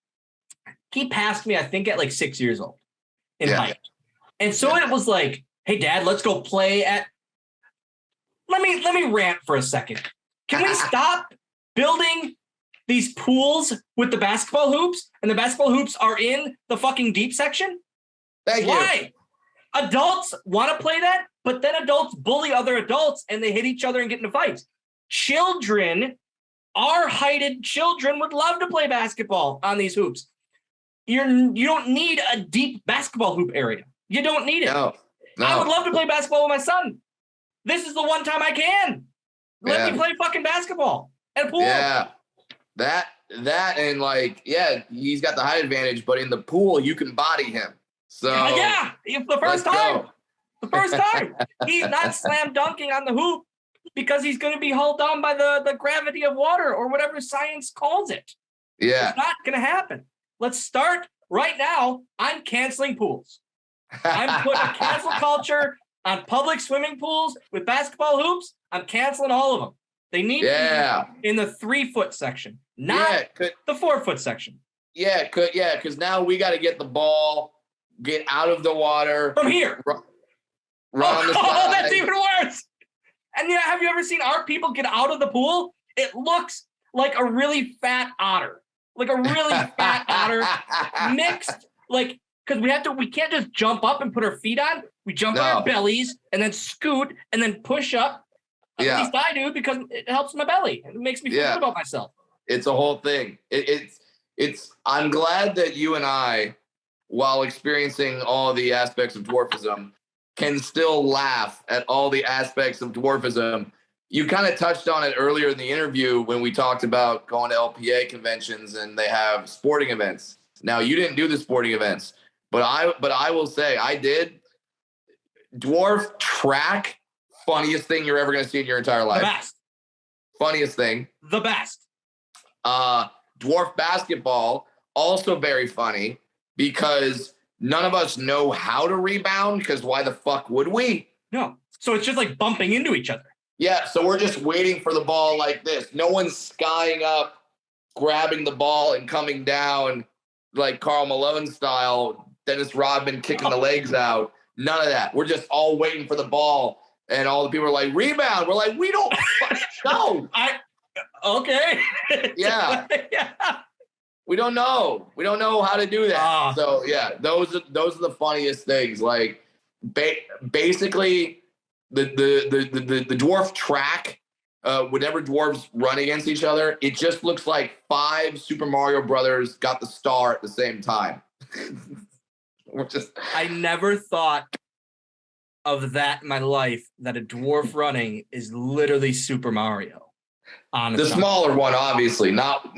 he passed me, I think, at like 6 years old in height. And so it was like, hey, Dad, let's go play at. Let me rant for a second. Can we stop building these pools with the basketball hoops, and the basketball hoops are in the fucking deep section? Why? Adults want to play that, but then adults bully other adults and they hit each other and get into fights. Children, our heighted children would love to play basketball on these hoops. You don't need a deep basketball hoop area. You don't need it. No. I would love to play basketball with my son. This is the one time I can. Let me play fucking basketball at a pool. Yeah. That and like, he's got the height advantage, but in the pool you can body him. So the first time. He's not slam dunking on the hoop because he's going to be hauled down by the gravity of water or whatever science calls it. Yeah. It's not going to happen. Let's start right now. I'm canceling pools. I'm putting a cancel culture on public swimming pools with basketball hoops. I'm canceling all of them. They need to be in the 3-foot section, not the 4-foot section. Because now we got to get the ball, get out of the water. From here. Run on the side. That's even worse. And have you ever seen our people get out of the pool? It looks like a really fat otter. Like a really fat otter mixed, like, because we can't just jump up and put our feet on. We jump on our bellies and then scoot and then push up. At least I do, because it helps my belly. It makes me feel good about myself. It's a whole thing. I'm glad that you and I, while experiencing all the aspects of dwarfism, can still laugh at all the aspects of dwarfism. You kind of touched on it earlier in the interview when we talked about going to LPA conventions and they have sporting events. Now, you didn't do the sporting events, but I will say I did. Dwarf track, funniest thing you're ever going to see in your entire life. The best. Funniest thing. The best. Dwarf basketball, also very funny because none of us know how to rebound, because why the fuck would we? No. So it's just like bumping into each other. Yeah, so we're just waiting for the ball like this. No one's skying up, grabbing the ball and coming down like Karl Malone style, Dennis Rodman kicking the legs out. None of that. We're just all waiting for the ball, and all the people are like, rebound. We're like, we don't know. Okay. Yeah. We don't know. We don't know how to do that. So yeah, those are the funniest things. Like basically the dwarf track, whenever dwarves run against each other, it just looks like 5 Super Mario Brothers got the star at the same time. I never thought of that in my life, that a dwarf running is literally Super Mario. Honestly. The smaller one, obviously, not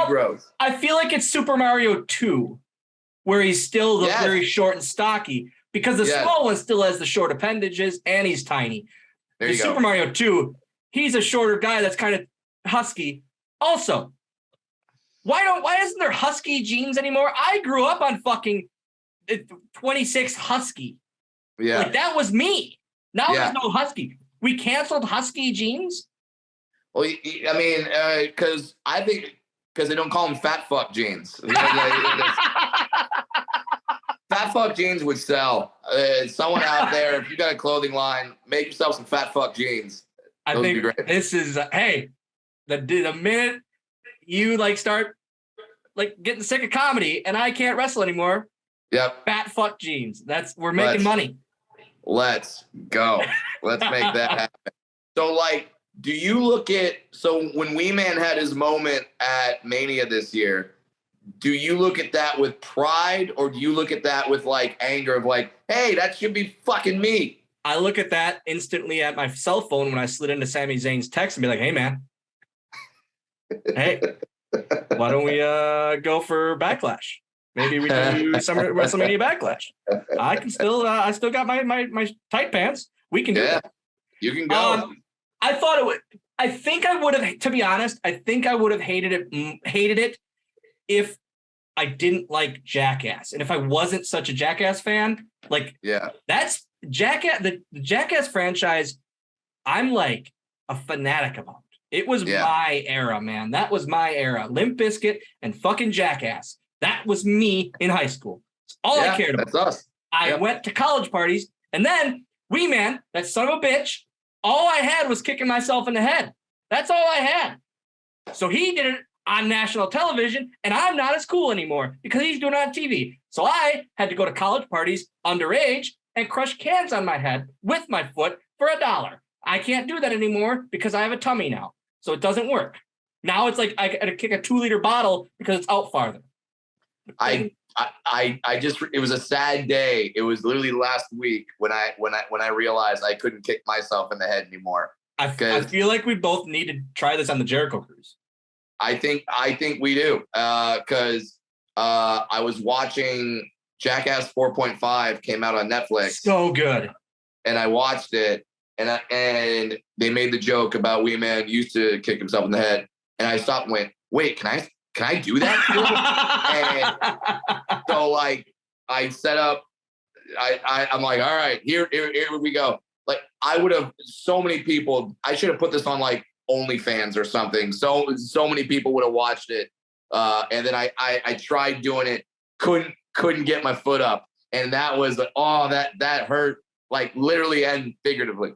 gross. I feel like it's Super Mario 2, where he's still very short and stocky, because the small one still has the short appendages and he's tiny. There you go. Super Mario 2, he's a shorter guy that's kind of husky. Also, why isn't there husky jeans anymore? I grew up on fucking 26 husky. Yeah. Like, that was me. Now there's no husky. We canceled husky jeans. Well, I mean, because they don't call them fat fuck jeans. Fat fuck jeans would sell. Someone out there, if you got a clothing line, make yourself some fat fuck jeans. Those would be great. This is the minute you start getting sick of comedy and I can't wrestle anymore. Yep. Fat fuck jeans. We're making money. Let's go. Let's make that happen. So, like, do you look at, so when Wee Man had his moment at Mania this year, do you look at that with pride, or do you look at that with like anger of like, hey, that should be fucking me? I look at that instantly at my cell phone when I slid into Sami Zayn's text and be like, hey, man, hey, why don't we go for Backlash? Maybe we do Summer WrestleMania Backlash. I still got my tight pants. We can do it. You can go. I thought it would. I think I would have, to be honest, I think I would have hated it if I didn't like Jackass. And if I wasn't such a Jackass fan, like, that's Jackass, the Jackass franchise, I'm like a fanatic about. It was my era, man. That was my era. Limp Bizkit and fucking Jackass. That was me in high school. It's all I cared about. That's us. I went to college parties, and then Wee Man, that son of a bitch, all I had was kicking myself in the head. That's all I had. So he did it on national television, and I'm not as cool anymore because he's doing it on TV. So I had to go to college parties underage and crush cans on my head with my foot for $1. I can't do that anymore because I have a tummy now. So it doesn't work. Now it's like I got to kick a 2-liter bottle because it's out farther. I just, it was a sad day. It was literally last week when I realized I couldn't kick myself in the head anymore. I feel like we both need to try this on the Jericho Cruise. I think we do. Cause I was watching Jackass 4.5 came out on Netflix. So good. And I watched it, and they made the joke about Wee Man used to kick himself in the head. And I stopped and went, wait, can I do that? And so like I set up, I'm like, all right, here we go. Like I would have, so many people, I should have put this on like OnlyFans or something. So many people would have watched it. And then I tried doing it, couldn't get my foot up. And that was like, oh, that hurt, like literally and figuratively.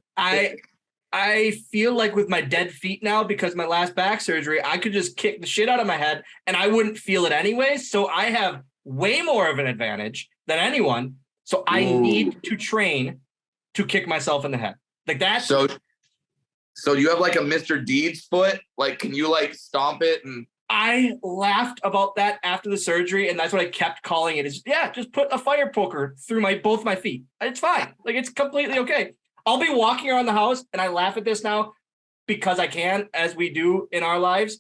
I feel like with my dead feet now, because my last back surgery, I could just kick the shit out of my head and I wouldn't feel it anyways. So I have way more of an advantage than anyone. So I need to train to kick myself in the head. Like that. So you have like a Mr. Deeds foot? Like, can you like stomp it? And I laughed about that after the surgery, and that's what I kept calling it. Is just put a fire poker through both my feet. It's fine. Like it's completely okay. I'll be walking around the house, and I laugh at this now because I can, as we do in our lives.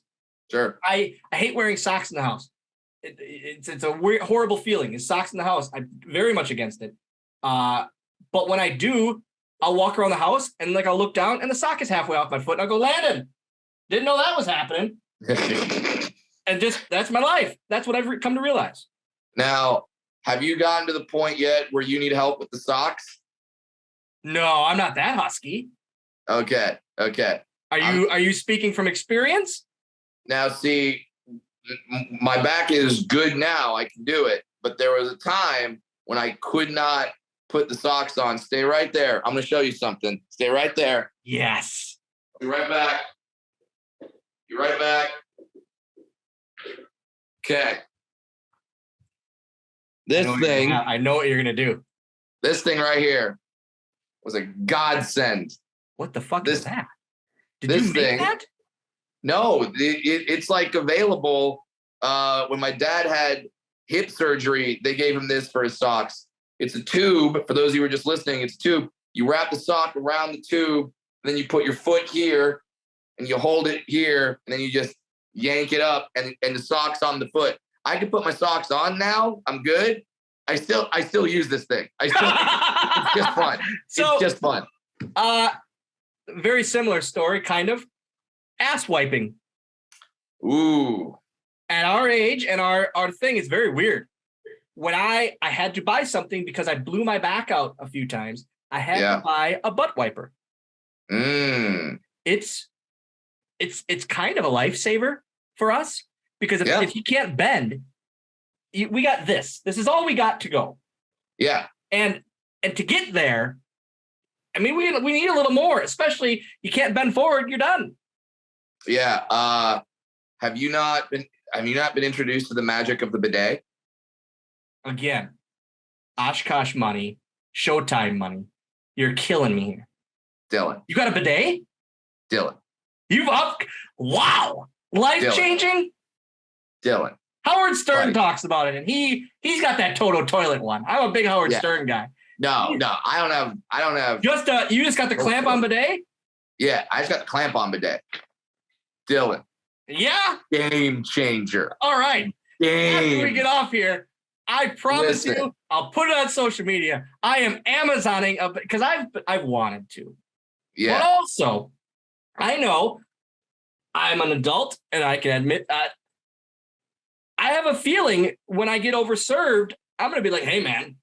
Sure. I hate wearing socks in the house. It's a weird, horrible feeling. Is socks in the house. I'm very much against it. But when I do, I'll walk around the house and like I'll look down and the sock is halfway off my foot and I'll go, Landon, didn't know that was happening. And just, that's my life. That's what I've come to realize. Now, have you gotten to the point yet where you need help with the socks? No, I'm not that husky. Okay. Are you speaking from experience? Now, see, my back is good now. I can do it. But there was a time when I could not put the socks on. Stay right there. I'm going to show you something. Stay right there. Yes. Be right back. Be right back. Okay. I know what you're going to do. This thing right here was a godsend. What the fuck is that? Did you make that? No, it's like available. When my dad had hip surgery, they gave him this for his socks. It's a tube. For those of you who are just listening, it's a tube. You wrap the sock around the tube, and then you put your foot here, and you hold it here, and then you just yank it up, and the sock's on the foot. I can put my socks on now. I'm good. I still use this thing. It's just fun. It's just fun. Very similar story, kind of. Ass wiping. Ooh. At our age and our thing is very weird. When I had to buy something because I blew my back out a few times, I had to buy a butt wiper. It's kind of a lifesaver for us because if you can't bend, we got this. This is all we got to go. Yeah. And to get there, I mean, we need a little more, especially you can't bend forward, you're done. Yeah. Have you not been introduced to the magic of the bidet? Again, Oshkosh money, Showtime money. You're killing me here. Dylan. You got a bidet? Dylan. Wow. Life-changing? Dylan. Howard Stern talks about it, and he's got that Toto toilet one. I'm a big Howard Stern guy. No, I don't have. You just got the clamp on bidet? Yeah, I just got the clamp on bidet. Dylan. Yeah. Game changer. All right. After we get off here, I promise you, I'll put it on social media. I am Amazoning because I've wanted to. Yeah. But also, I know I'm an adult, and I can admit that I have a feeling when I get overserved, I'm gonna be like, "Hey, man,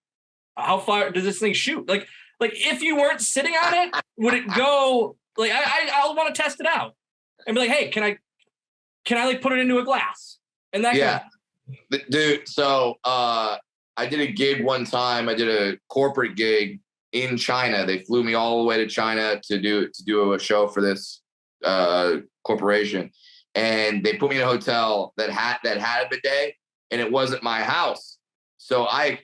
how far does this thing shoot?" Like if you weren't sitting on it, would it go? Like I'll want to test it out and be like, "Hey, can I like put it into a glass?" And that yeah, dude. So I did a gig one time. I did a corporate gig in China. They flew me all the way to China to do a show for this corporation. And they put me in a hotel that had a bidet, and it wasn't my house. So I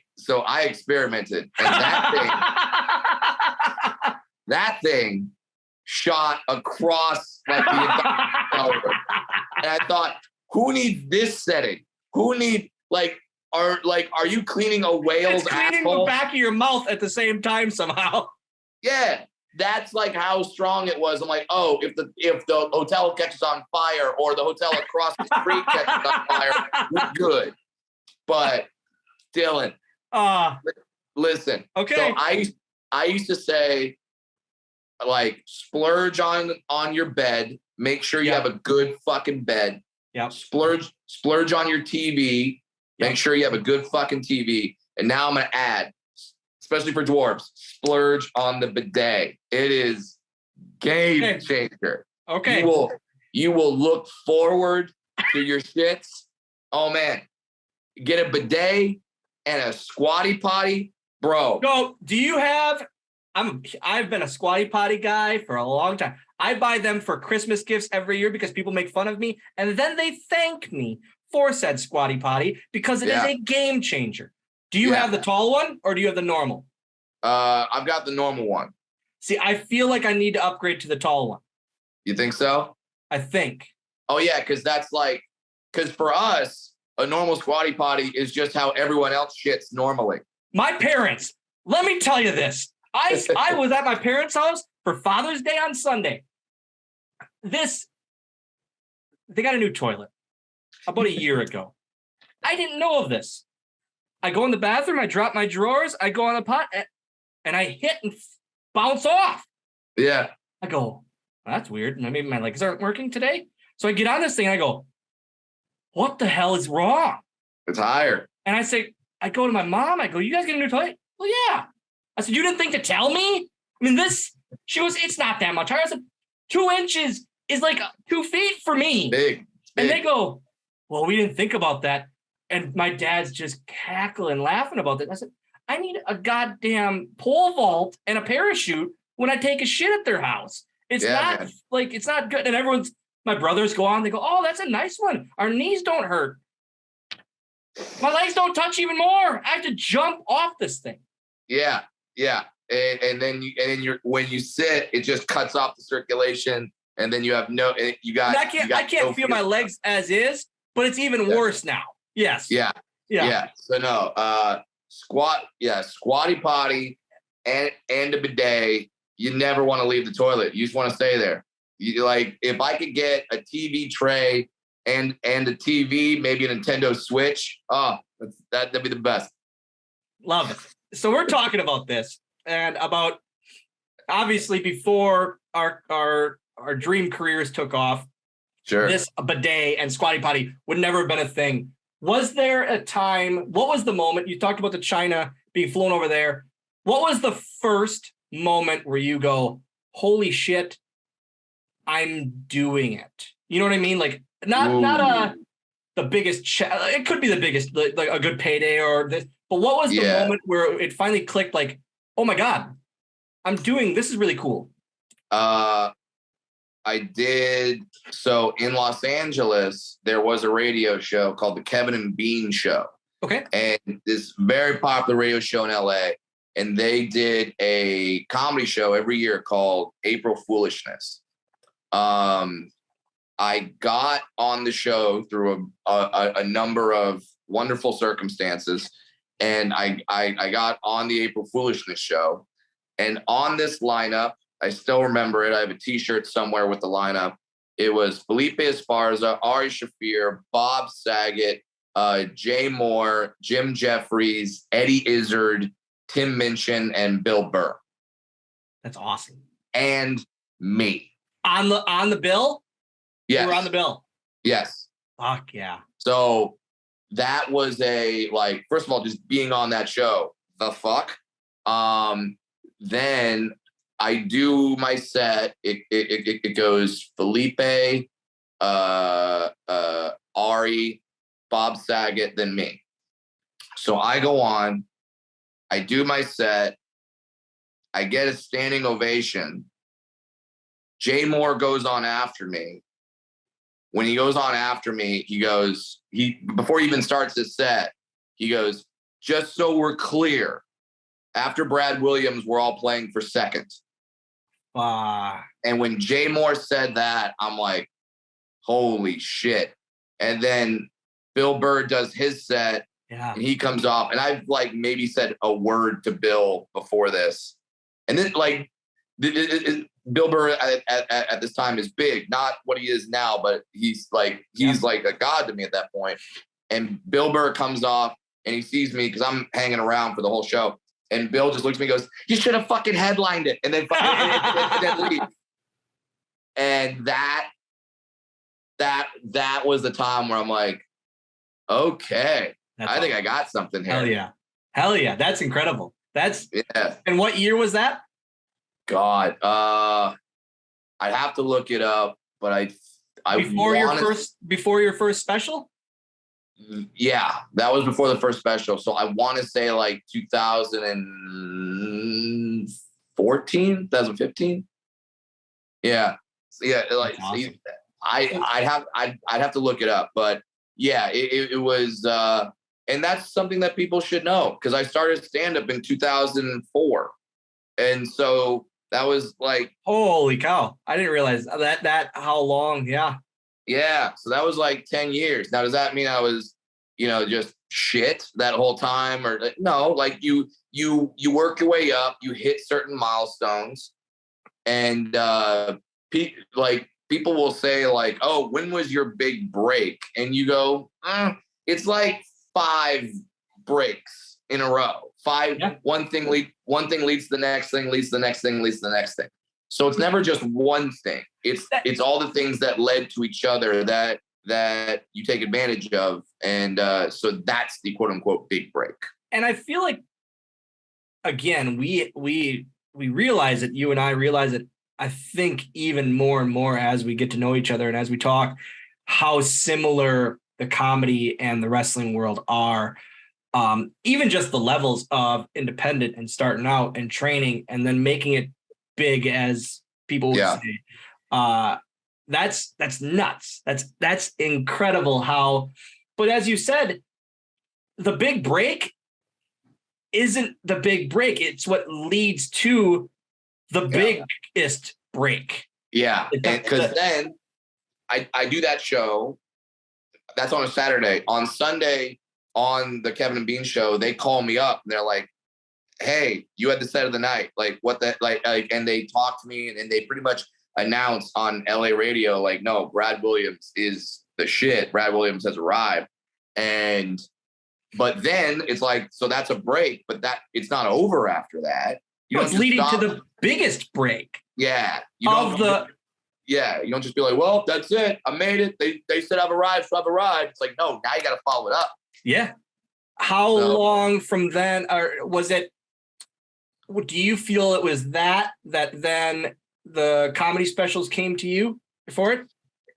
experimented, and that thing shot across like the entire room. And I thought, who needs this setting? Who need are you cleaning a whale's asshole? Cleaning the back of your mouth at the same time somehow. Yeah. That's like how strong it was. I'm like, oh, if the hotel catches on fire or the hotel across the street catches on fire, we're good. But Dylan, listen. Okay. So I used to say, like, splurge on your bed. Make sure you have a good fucking bed. Yeah. Splurge on your TV. Make sure you have a good fucking TV. And now I'm gonna add, especially for dwarves, splurge on the bidet. It is game changer. Okay. You will look forward to your shits. Oh man, get a bidet and a squatty potty, bro. So do you have? I've been a squatty potty guy for a long time. I buy them for Christmas gifts every year because people make fun of me, and then they thank me for said squatty potty because it is a game changer. Do you have the tall one or do you have the normal? I've got the normal one. See, I feel like I need to upgrade to the tall one. You think so? I think. Oh yeah, because for us, a normal squatty potty is just how everyone else shits normally. My parents, let me tell you this. I was at my parents' house for Father's Day on Sunday. They got a new toilet about a year ago. I didn't know of this. I go in the bathroom, I drop my drawers, I go on the pot, and I hit and bounce off. Yeah. I go, well, that's weird. Maybe my legs aren't working today. So I get on this thing and I go, what the hell is wrong? It's higher. And I go to my mom, I go, you guys get a new toilet? Well, yeah. I said, you didn't think to tell me? I mean, it's not that much higher. I said, 2 inches is like 2 feet for me. Big. And they go, well, we didn't think about that. And my dad's just cackling, laughing about that. I said, I need a goddamn pole vault and a parachute when I take a shit at their house. It's not good. And my brothers go on, they go, oh, that's a nice one. Our knees don't hurt. My legs don't touch even more. I have to jump off this thing. Yeah. Yeah. And then when you sit, it just cuts off the circulation. And then you have I can't feel my legs as is, but it's even worse now. Yes. Yeah. So no, squatty potty and a bidet. You never want to leave the toilet. You just want to stay there. If I could get a TV tray and a TV, maybe a Nintendo Switch. Oh, that'd be the best. Love it. So we're talking about this and about obviously before our dream careers took off. Sure. This bidet and squatty potty would never have been a thing. Was there a time? What was the moment? You talked about the China being flown over there. What was the first moment where you go, holy shit, I'm doing it? You know what I mean? Like not the biggest. It could be the biggest, like a good payday or this. But what was the moment where it finally clicked? Like, oh my god, I'm doing this. Is really cool. I did. So in Los Angeles, there was a radio show called the Kevin and Bean Show. Okay. And this very popular radio show in LA. and they did a comedy show every year called April Foolishness. I got on the show through a number of wonderful circumstances, and I got on the April Foolishness show. And on this lineup, I still remember it. I have a T-shirt somewhere with the lineup. It was Felipe Esparza, Ari Shaffir, Bob Saget, Jay Moore, Jim Jeffries, Eddie Izzard, Tim Minchin, and Bill Burr. That's awesome. And me. On the bill? Yes. You were on the bill? Yes. Fuck yeah. So that was first of all, just being on that show, the fuck. Then I do my set. It goes Felipe, Ari, Bob Saget, then me. So I go on, I do my set, I get a standing ovation. Jay Moore goes on after me. When he goes on after me, before he even starts his set, he goes, just so we're clear, after Brad Williams, we're all playing for second. And when Jay Moore said that, I'm like, holy shit. And then Bill Burr does his set, and he comes off, and I've maybe said a word to Bill before this. And then Bill Burr at this time is big, not what he is now, but he's like a god to me at that point. And Bill Burr comes off, and he sees me because I'm hanging around for the whole show. And Bill just looks at me and goes, you should have fucking headlined it. And then and then leave. And that was the time where I'm like, okay, I think I got something here. Hell yeah. That's incredible. Yeah. And what year was that? God, I'd have to look it up, but before your first special? Yeah, that was before the first special. So I want to say 2014, 2015. Yeah. Yeah. Awesome. I'd have to look it up, but yeah, it was, and that's something that people should know because I started stand-up in 2004. And so that was holy cow. I didn't realize that how long. Yeah. Yeah. So that was 10 years. Now, does that mean I was, just shit that whole time or no, you work your way up, you hit certain milestones and, people will say oh, when was your big break? And you go, it's 5 breaks in a row. 5, yeah. One thing leads to the next thing, leads to the next thing, leads to the next thing. So it's never just one thing. It's all the things that led to each other that you take advantage of. And so that's the quote unquote big break. And I feel again, we realize it, you and I realize it, I think even more and more as we get to know each other and as we talk, how similar the comedy and the wrestling world are. Even just the levels of independent and starting out and training and then making it big, as people would say. That's nuts. That's incredible but as you said, the big break isn't the big break. It's what leads to the biggest break. Yeah. Because then I do that show. That's on a Saturday. On Sunday, on the Kevin and Bean show, they call me up and they're like, hey, you had the set of the night. What the, and they talk to me and they pretty much announce on LA radio, no, Brad Williams is the shit. Brad Williams has arrived. But then it's so that's a break, but that it's not over after that. It's leading to the biggest break. Yeah. You don't just be well, that's it. I made it. They said I've arrived, so I've arrived. It's no, now you got to follow it up. Yeah. How long from then, or was it, do you feel it was that then the comedy specials came to you for it?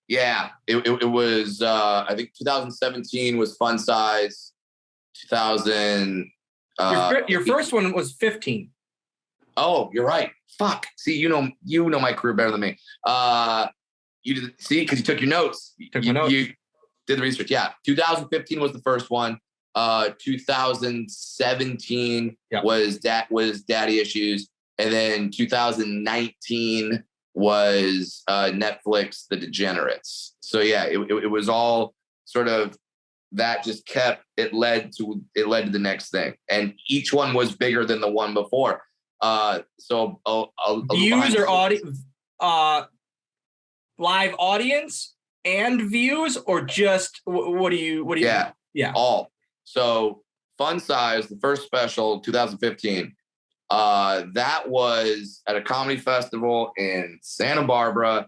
Yeah, it was, I think 2017 was Fun Size. 2000. Your first one was 15. Oh, you're right. Fuck. See, you know my career better than me. You did see because you took your notes. You took my notes. You did the research. Yeah, 2015 was the first one. 2017 was Daddy Issues, and then 2019 was Netflix The Degenerates. So yeah, it was all sort of that. Just kept it led to the next thing, and each one was bigger than the one before. So views or audience, live audience and views, or just what do you yeah all. So Fun Size, the first special, 2015, that was at a comedy festival in Santa Barbara.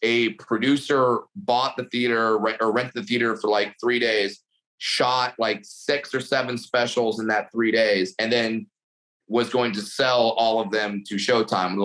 A producer bought the theater or rented the theater for like 3 days, shot like 6 or 7 specials in that 3 days, and then was going to sell all of them to Showtime.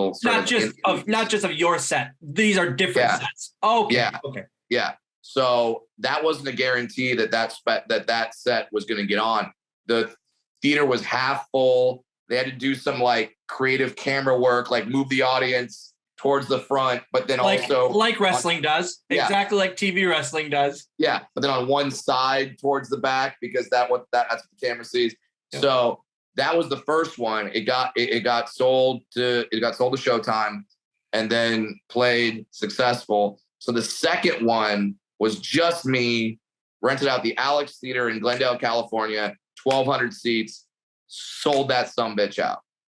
Not just of your set. These are different sets. Okay. Yeah. Okay. Yeah. So that wasn't a guarantee that set was going to get on. The theater was half full. They had to do some like creative camera work, like move the audience towards the front, but then also like wrestling does, exactly like TV wrestling does. Yeah, but then on one side towards the back, because that's what the camera sees. Yeah. So that was the first one. It got sold to Showtime, and then played successful. So the second one was just me, rented out the Alex Theater in Glendale, California, 1,200 seats, sold that sumbitch out,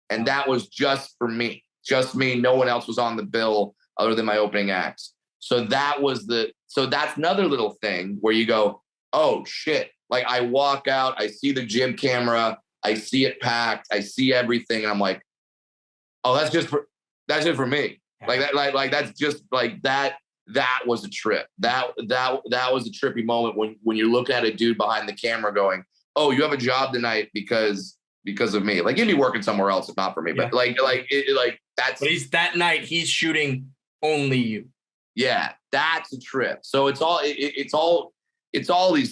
and that was just for me. Just me. No one else was on the bill other than my opening acts. So that's another little thing where you go, oh shit. Like I walk out, I see the gym camera, I see it packed, I see everything. And I'm like, oh, that's just for me. Like that, like that's just like that was a trip. That was a trippy moment when you're looking at a dude behind the camera going, oh, you have a job tonight because of me. Like you'd be working somewhere else if not for me. But that's. But that night he's shooting only you. Yeah, that's a trip. So it's all these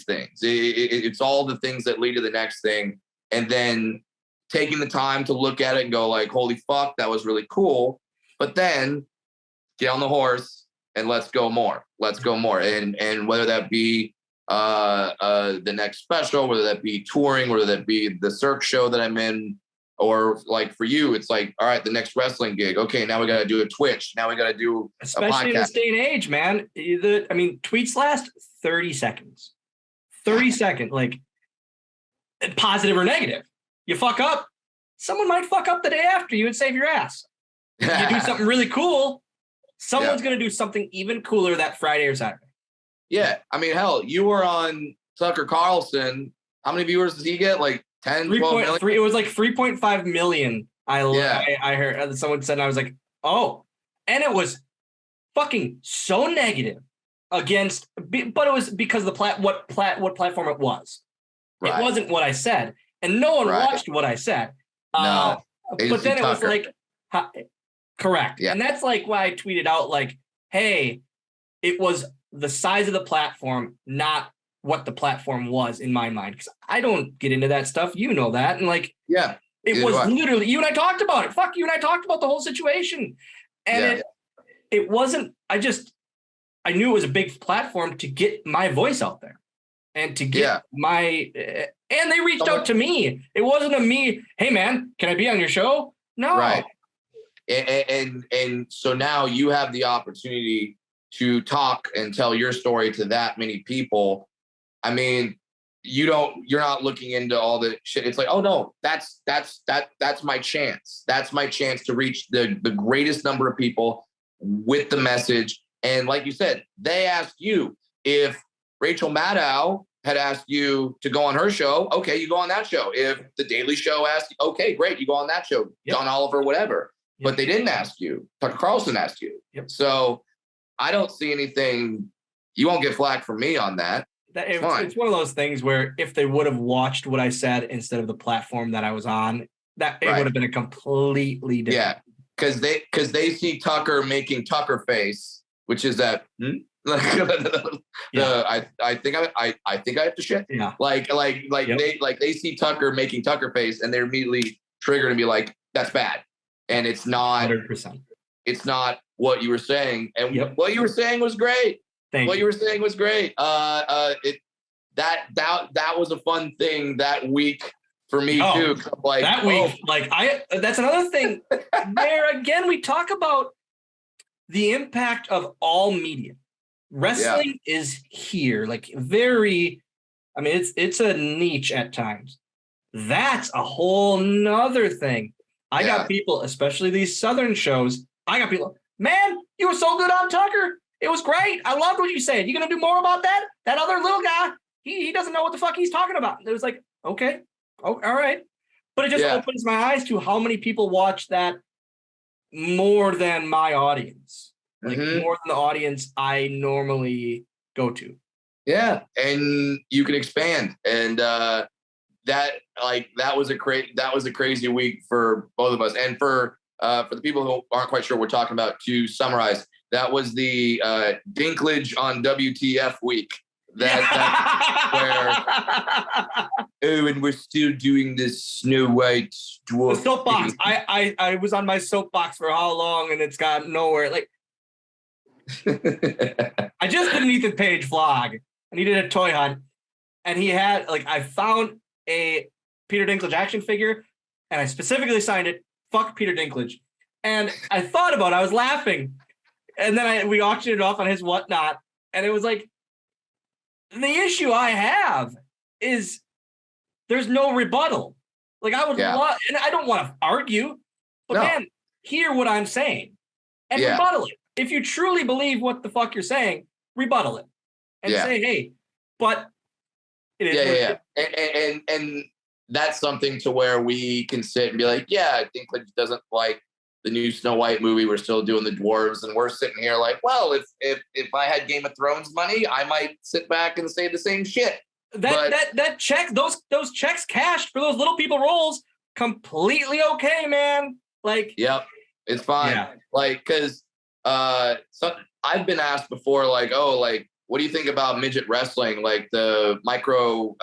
things. It's all the things that lead to the next thing, and then taking the time to look at it and go like, holy fuck, that was really cool. But then get on the horse and let's go more. And whether that be the next special, whether that be touring, whether that be the Cirque show that I'm in, or like for you, it's like, all right, the next wrestling gig. Okay, now we got to do a Twitch. Now we got to do especially a podcast. In this day and age, man. Tweets last 30 seconds. 30 seconds, like positive or negative. You fuck up, someone might fuck up the day after you and save your ass. You do something really cool, someone's going to do something even cooler that Friday or Saturday. Yeah. I mean, hell, you were on Tucker Carlson. How many viewers does he get? Like 10, 12 million? It was like 3.5 million. I heard someone said, and I was like, oh. And it was fucking so negative against, but it was because of what platform it was. Right. It wasn't what I said. And no one watched what I said. No. But then it was like, correct. Yeah. And that's like why I tweeted out like, hey, it was the size of the platform, not what the platform was in my mind. Because I don't get into that stuff. You know that. And like, yeah, it was literally, you and I talked about it. Fuck, you and I talked about the whole situation. And it wasn't, I knew it was a big platform to get my voice out there and to get and they reached out to me. It wasn't a me, hey man, can I be on your show? No. Right. And so now you have the opportunity to talk and tell your story to that many people. I mean, you're not looking into all the shit. It's like, oh no, that's my chance. That's my chance to reach the greatest number of people with the message. And like you said, they asked you. If Rachel Maddow had asked you to go on her show, okay, you go on that show. If The Daily Show asked you, okay, great, you go on that show. Yep. John Oliver, whatever. Yep. But they didn't ask you. Tucker Carlson asked you. Yep. So I don't see anything. You won't get flack from me on that. It's one of those things where if they would have watched what I said instead of the platform that I was on, that it would have been a completely different. Yeah, because they see Tucker making Tucker face, which is that. I think I have to shit. Yeah. They see Tucker making Tucker face, and they're immediately triggered and be like, that's bad, and it's not. 100%. It's not what you were saying, and what you were saying was great. What you were saying was great. that was a fun thing that week for me too. Like that week, that's another thing. There again, we talk about the impact of all media. Wrestling is here, like very. I mean, it's a niche at times. That's a whole nother thing. I got people, especially these Southern shows. I got people. Man, you were so good on Tucker. It was great. I loved what you said. You gonna do more about that? That other little guy, he doesn't know what the fuck he's talking about. It was like, okay, all right. But it just opens my eyes to how many people watch that more than my audience. Like more than the audience I normally go to. Yeah, and you can expand, and that was a crazy week for both of us, and for the people who aren't quite sure what we're talking about. To summarize, that was the Dinklage on WTF week. That's where and we're still doing this Snow White dwarf. The soapbox. I was on my soapbox for how long, and it's got nowhere. Like. I just did an Ethan Page vlog, and he did a toy hunt, and he had I found a Peter Dinklage action figure, and I specifically signed it, "Fuck Peter Dinklage," and I thought about it, I was laughing, and then we auctioned it off on his whatnot, and it was like, the issue I have is there's no rebuttal. Like I would love, and I don't want to argue, but man, hear what I'm saying and rebuttal it. If you truly believe what the fuck you're saying, rebuttal it and say, hey, but it is. And that's something to where we can sit and be like, I think doesn't like the new Snow White movie. We're still doing the dwarves, and we're sitting here like, well, if I had Game of Thrones money, I might sit back and say the same shit. That check, those checks cashed for those little people roles, completely okay, man. Like, it's fine. Yeah. Like, because so I've been asked before, like, what do you think about midget wrestling, like the micro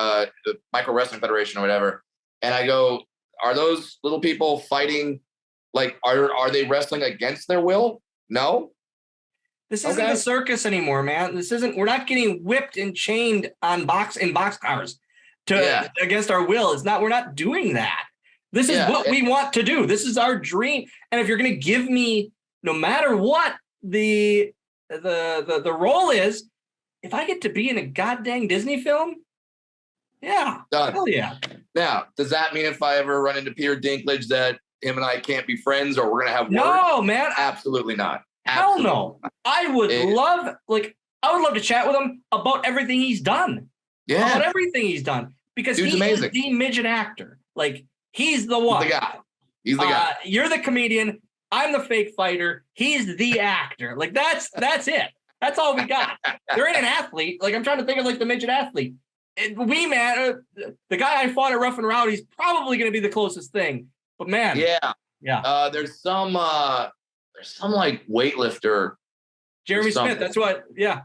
wrestling federation or whatever? And I go, are those little people fighting? Like, are they wrestling against their will? No. This isn't the circus anymore, man. We're not getting whipped and chained in box cars against our will. We're not doing that. This is what we want to do. This is our dream. And if you're going to give me, no matter what the role is, if I get to be in a goddamn Disney film, done. Hell yeah. Now, does that mean if I ever run into Peter Dinklage that him and I can't be friends, or we're gonna have words? No, man. Absolutely not. Hell no. I would love to chat with him about everything he's done. Yeah. About everything he's done. Because he's amazing. The midget actor. Like, he's the one. He's the guy. You're the comedian. I'm the fake fighter. He's the actor. Like, that's it. That's all we got. There ain't an athlete. Like, I'm trying to think of, like, the midget athlete. The guy I fought at Rough and Rowdy's probably going to be the closest thing. But, man. Yeah. There's some like weightlifter. Jeremy Smith. That's what. Yeah.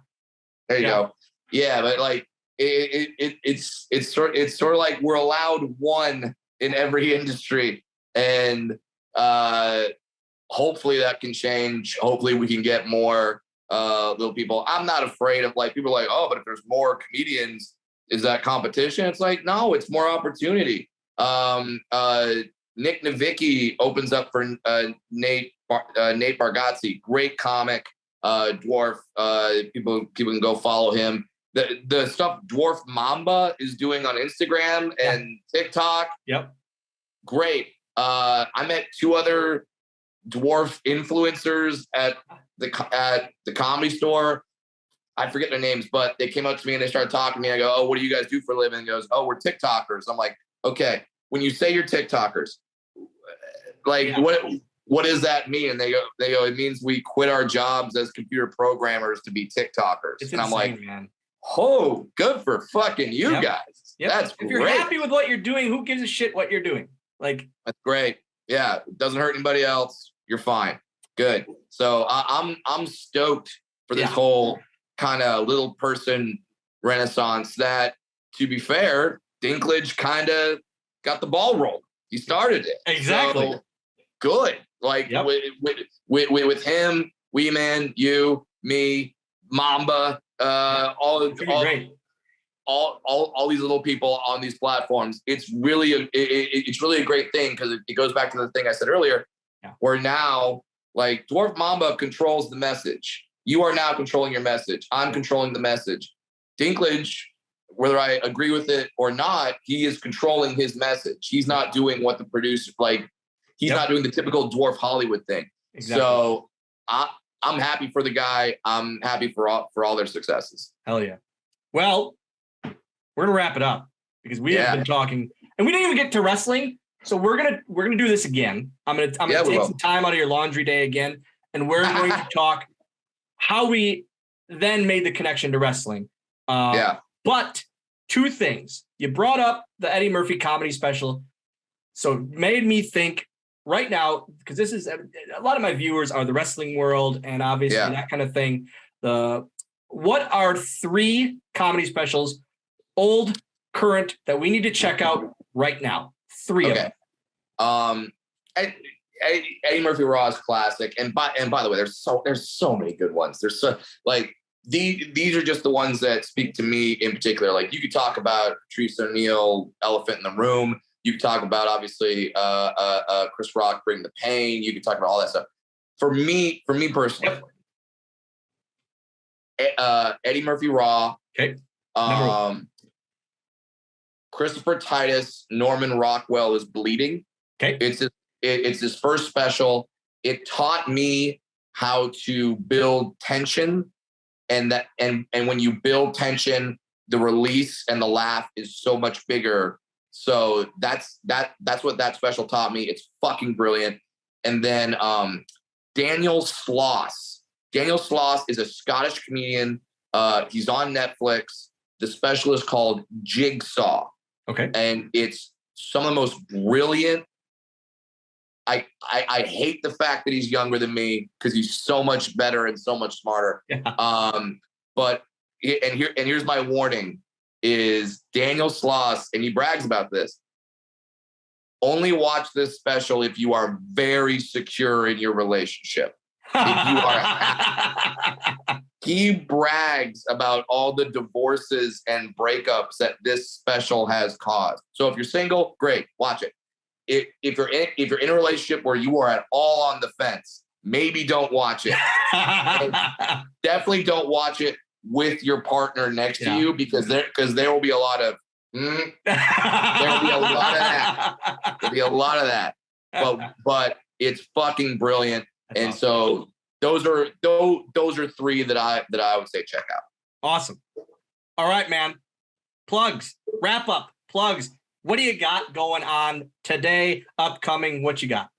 There you go. Yeah, but like it's sort of like we're allowed one in every industry, and hopefully that can change. Hopefully we can get more little people. I'm not afraid of, like, people are like, oh, but if there's more comedians, is that competition? It's like, no, it's more opportunity. Nick Novicki opens up for Nate Bargatze, great comic, dwarf. People can go follow him. The stuff Dwarf Mamba is doing on Instagram and TikTok. Yep. Great. I met two other dwarf influencers at the Comedy Store. I forget their names, but they came up to me and they started talking to me. I go, oh, what do you guys do for a living? He goes, oh, we're TikTokers. I'm like, okay, when you say you're TikTokers, like, what does that mean? And they go, it means we quit our jobs as computer programmers to be TikTokers. It's and insane, I'm like, man. Oh, good for fucking you guys. Yep. That's if you're great. Happy with what you're doing, who gives a shit what you're doing? Like, that's great. Yeah, it doesn't hurt anybody else. You're fine. Good. So I'm stoked for this whole kind of little person renaissance. That, to be fair, Dinklage kind of got the ball rolling. He started it. Exactly. So, good. Like, with him, Wee Man, you, me, Mamba, all all these little people on these platforms. It's really a great thing because it goes back to the thing I said earlier, where now like Dwarf Mamba controls the message. You are now controlling your message. I'm controlling the message. Dinklage, whether I agree with it or not, he is controlling his message. He's not doing what the producer he's not doing the typical dwarf Hollywood thing. Exactly. So I'm happy for the guy. I'm happy for all their successes. Hell yeah. Well, we're gonna wrap it up because we have been talking and we didn't even get to wrestling. So we're gonna do this again. I'm gonna take some time out of your laundry day again, and we're going to talk how we then made the connection to wrestling. But two things. You brought up the Eddie Murphy comedy special. So it made me think right now, because this is a lot of my viewers are the wrestling world and obviously that kind of thing. What are 3 comedy specials, old, current, that we need to check out right now? 3 of them. Eddie Murphy Raw is classic. And by the way, there's so many good ones. There's so like these are just the ones that speak to me in particular. Like you could talk about Patrice O'Neal, Elephant in the Room. You could talk about obviously Chris Rock, Bring the Pain. You could talk about all that stuff. For me personally, Eddie Murphy Raw. Okay. Christopher Titus, Norman Rockwell is Bleeding. Okay. It's his first special. It taught me how to build tension, and when you build tension, the release and the laugh is so much bigger. So that's what that special taught me. It's fucking brilliant. And then Daniel Sloss. Daniel Sloss is a Scottish comedian. He's on Netflix. The special is called Jigsaw. Okay. And it's some of the most brilliant. I hate the fact that he's younger than me because he's so much better and so much smarter. Yeah. But here's my warning is Daniel Sloss, and he brags about this. Only watch this special if you are very secure in your relationship. If you are, he brags about all the divorces and breakups that this special has caused. So if you're single, great, watch it. If you're in a relationship where you are at all on the fence, maybe don't watch it. Definitely don't watch it with your partner next to you because there will be a lot of there will be a lot of that. There'll be a lot of that. But it's fucking brilliant. That's and awesome. So those are 3 that I would say check out. Awesome. All right, man. Plugs. Wrap up. Plugs. What do you got going on today? Upcoming? What you got?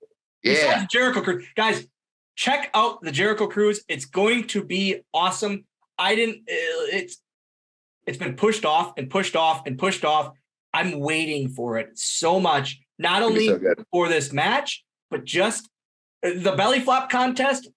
Besides Jericho Cruise, guys. Check out the Jericho Cruise. It's going to be awesome. It's been pushed off and pushed off and pushed off. I'm waiting for it so much. Not only for this match, but just the belly flop contest.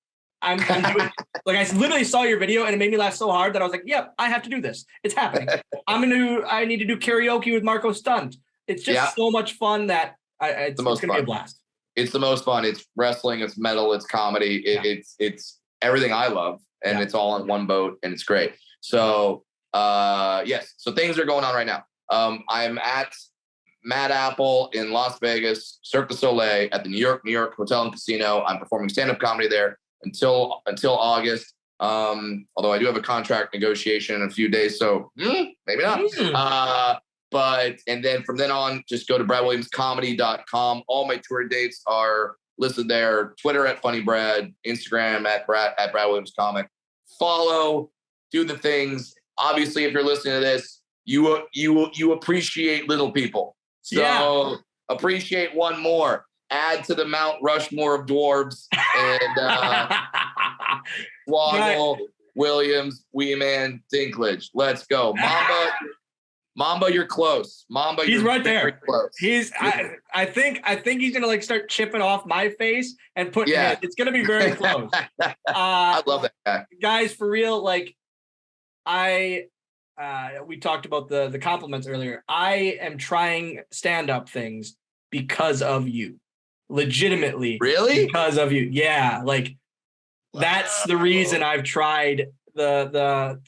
I'm doing, like I literally saw your video and it made me laugh so hard that I was like, yep, I have to do this. It's happening. I need to do karaoke with Marco Stunt. It's just so much fun that it's going to be a blast. It's the most fun. It's wrestling. It's metal. It's comedy. It's everything I love. And it's all on one boat and it's great. So, yes. So things are going on right now. I'm at Mad Apple in Las Vegas, Cirque du Soleil at the New York Hotel and Casino. I'm performing stand-up comedy there until August. Although I do have a contract negotiation in a few days, so maybe not. And then from then on, just go to BradWilliamsComedy.com. All my tour dates are listed there. Twitter at Funny Brad, Instagram at Brad Williams Comic. Follow, do the things. Obviously, if you're listening to this, you appreciate little people. So appreciate one more. Add to the Mount Rushmore of dwarves and Swoggle, Williams, Weeman, Dinklage. Let's go. Mamba, you're close. Mamba, he's you're right there. Close. I think he's gonna start chipping off my face and put it. It's gonna be very close. I love that guy. Guys, for real, we talked about the compliments earlier. I am trying stand-up things because of you. Legitimately. Really? Because of you. Yeah. That's the reason I've tried the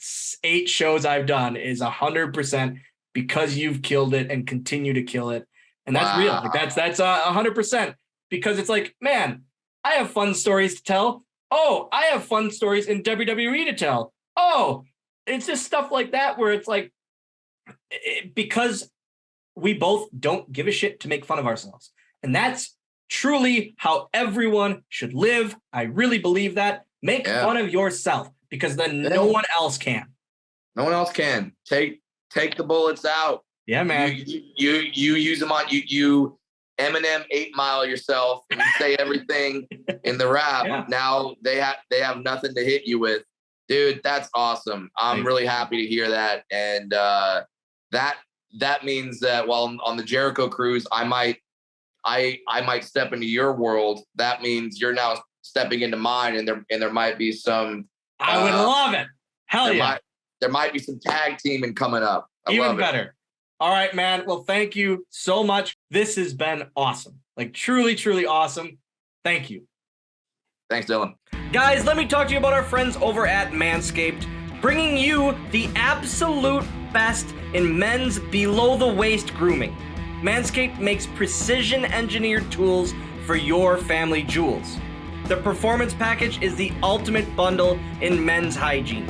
8 shows I've done is 100% because you've killed it and continue to kill it. And that's real. Like that's 100% because it's like, man, I have fun stories to tell. Oh, I have fun stories in WWE to tell. Oh, it's just stuff like that where it's like, because we both don't give a shit to make fun of ourselves. And that's truly how everyone should live. I really believe that. Make fun of yourself because then no one else can. No one else can. Take the bullets out. Yeah, man. You use them on you Eminem 8 Mile yourself and you say everything in the rap. Yeah. Now they have nothing to hit you with. Dude, that's awesome. I'm really happy to hear that. And that means that while on the Jericho cruise, I might step into your world. That means you're now stepping into mine, and there might be some. I would love it. Hell yeah. There might be some tag teaming coming up. Even better. All right, man. Well, thank you so much. This has been awesome. Like truly, truly awesome. Thank you. Thanks, Dylan. Guys, let me talk to you about our friends over at Manscaped, bringing you the absolute best in men's below-the-waist grooming. Manscaped makes precision-engineered tools for your family jewels. The Performance Package is the ultimate bundle in men's hygiene.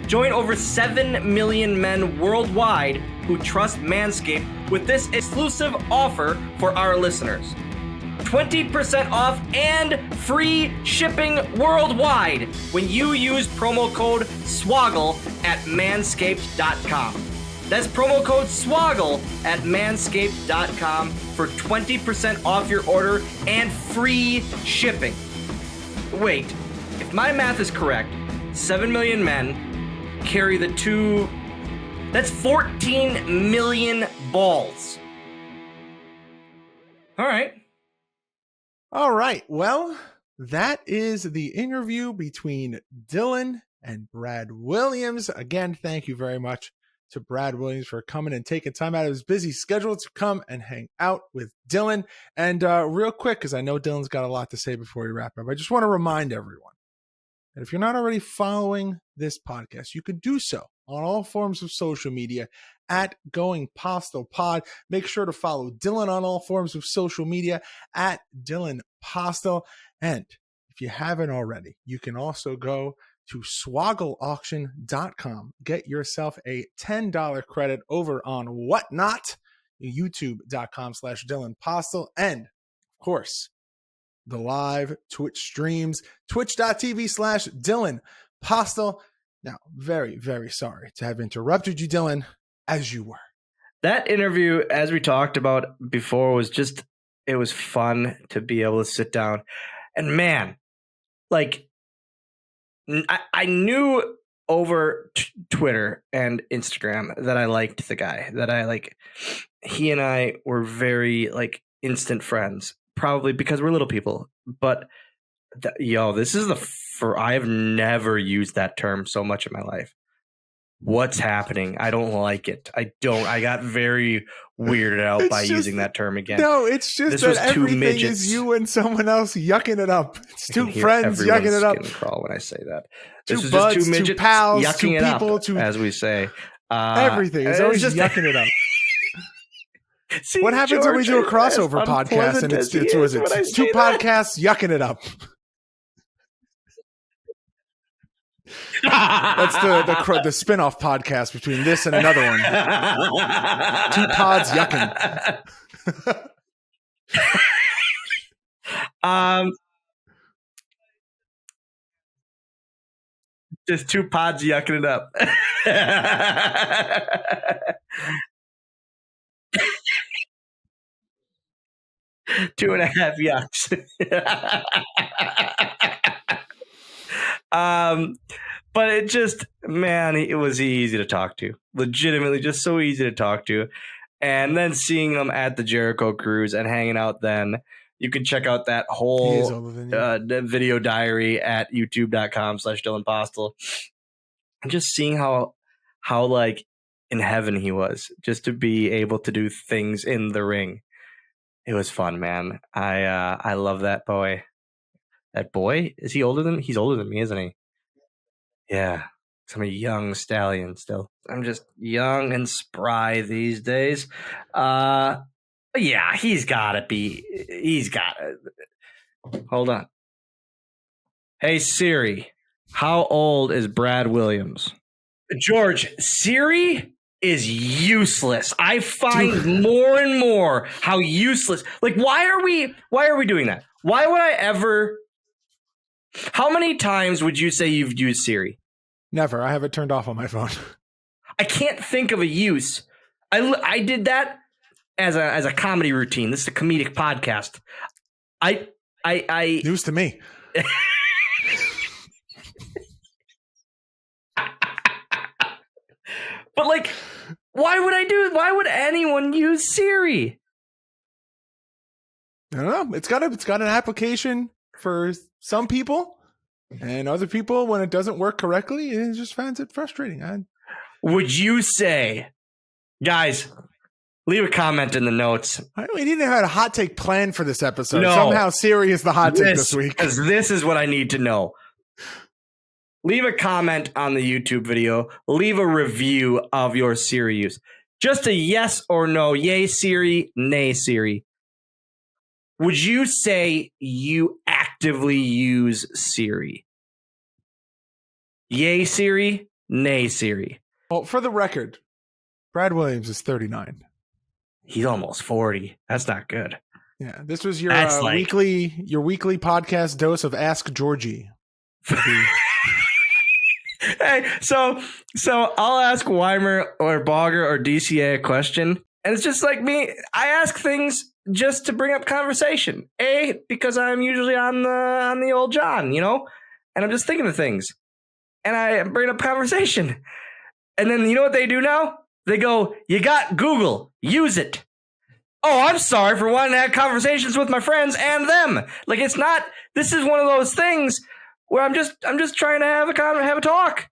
Join over 7 million men worldwide who trust Manscaped with this exclusive offer for our listeners. 20% off and free shipping worldwide when you use promo code SWOGGLE at manscaped.com. That's promo code SWOGGLE at manscaped.com for 20% off your order and free shipping. Wait, if my math is correct, 7 million men carry the two. That's 14 million balls. All right. All right. Well, that is the interview between Dylan and Brad Williams. Again, thank you very much to Brad Williams for coming and taking time out of his busy schedule to come and hang out with Dylan. And real quick, because I know Dylan's got a lot to say before we wrap up, I just want to remind everyone that if you're not already following this podcast, you can do so on all forms of social media at Going Postl Pod. Make sure to follow Dylan on all forms of social media at Dylan Postl. And if you haven't already, you can also go to swoggleauction.com. Get yourself a $10 credit over on Whatnot, youtube.com/Dylan Postl. And of course, the live Twitch streams, twitch.tv/Dylan Postl. Now, very, very sorry to have interrupted you, Dylan, as you were. That interview, as we talked about before, was just, it was fun to be able to sit down. And man, like, I knew over Twitter and Instagram that I liked the guy, that I like, he and I were very like instant friends, probably because we're little people. But this is I have never used that term so much in my life. What's happening? I don't like it. I got very weirded out by using that term again. No, it's just that everything is you and someone else yucking it up. It's two friends yucking it up. Skin crawl when I say that. Two buds, two midgets, two pals, yucking two it people, up, as we say. Everything is always just yucking it up. See, what happens when we do a crossover podcast and it's two podcasts yucking it up? That's the spin-off podcast between this and another one. Two pods yucking. Just two pods yucking it up. 2.5 yucks. But it just, man, it was easy to talk to. Legitimately, just so easy to talk to. And then seeing them at the Jericho Cruise and hanging out then, you can check out that whole video diary at youtube.com/Dylan Postl. And just seeing how like in heaven he was, just to be able to do things in the ring. It was fun, man. I love that boy. That boy? Is he older than? He's older than me, isn't he? Yeah. I'm a young stallion still. I'm just young and spry these days. Yeah, he's got it. Hold on. Hey, Siri, how old is Brad Williams? George, Siri is useless. I find more and more how useless. Like, why are we doing that? Why would I ever? How many times would you say you've used Siri? Never. I have it turned off on my phone. I can't think of a use. I did that as a comedy routine. This is a comedic podcast. I News to me. But like, why would anyone use Siri? I don't know. It's got an application for some people, and other people, when it doesn't work correctly, it just finds it frustrating. Would you say, guys, leave a comment in the notes. We didn't have a hot take plan for this episode. No. Somehow Siri is the hot take this week. Because this is what I need to know. Leave a comment on the YouTube video. Leave a review of your Siri use. Just a yes or no. Yay, Siri. Nay, Siri. Would you say you actively use Siri? Yay, Siri. Nay, Siri. Well, for the record, Brad Williams is 39. He's almost 40. That's not good. Yeah, this was your weekly podcast dose of Ask Georgie. Hey, so I'll ask Weimer or Bogger or DCA a question, and it's just like me. I ask things just to bring up conversation. Because I'm usually on the old John, and I'm just thinking of things, and I bring up conversation, and then you know what they do now? They go, "You got Google, use it." Oh, I'm sorry for wanting to have conversations with my friends and them. Like, it's not. This is one of those things where I'm just trying to have a talk.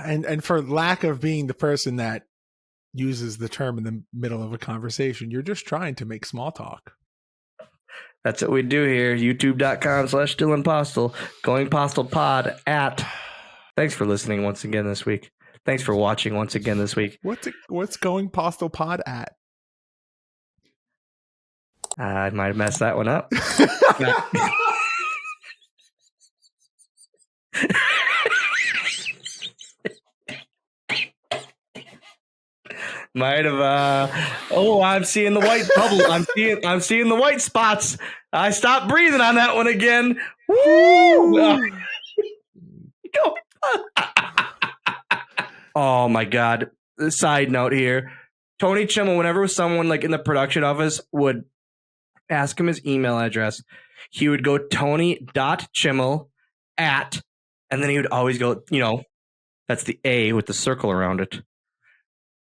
And for lack of being the person that uses the term in the middle of a conversation, you're just trying to make small talk. That's what we do here. YouTube.com/Dylan Postl. Going Postl Pod @ Thanks for listening once again this week. Thanks for watching once again this week. What's Going Postl Pod @? I might have messed that one up. Might have. I'm seeing the white bubble. I'm seeing the white spots. I stopped breathing on that one again. Woo! Go. Oh my God. Side note here. Tony Chimmel, whenever someone like in the production office would ask him his email address, he would go Tony.Chimmel @ and then he would always go, that's the A with the circle around it,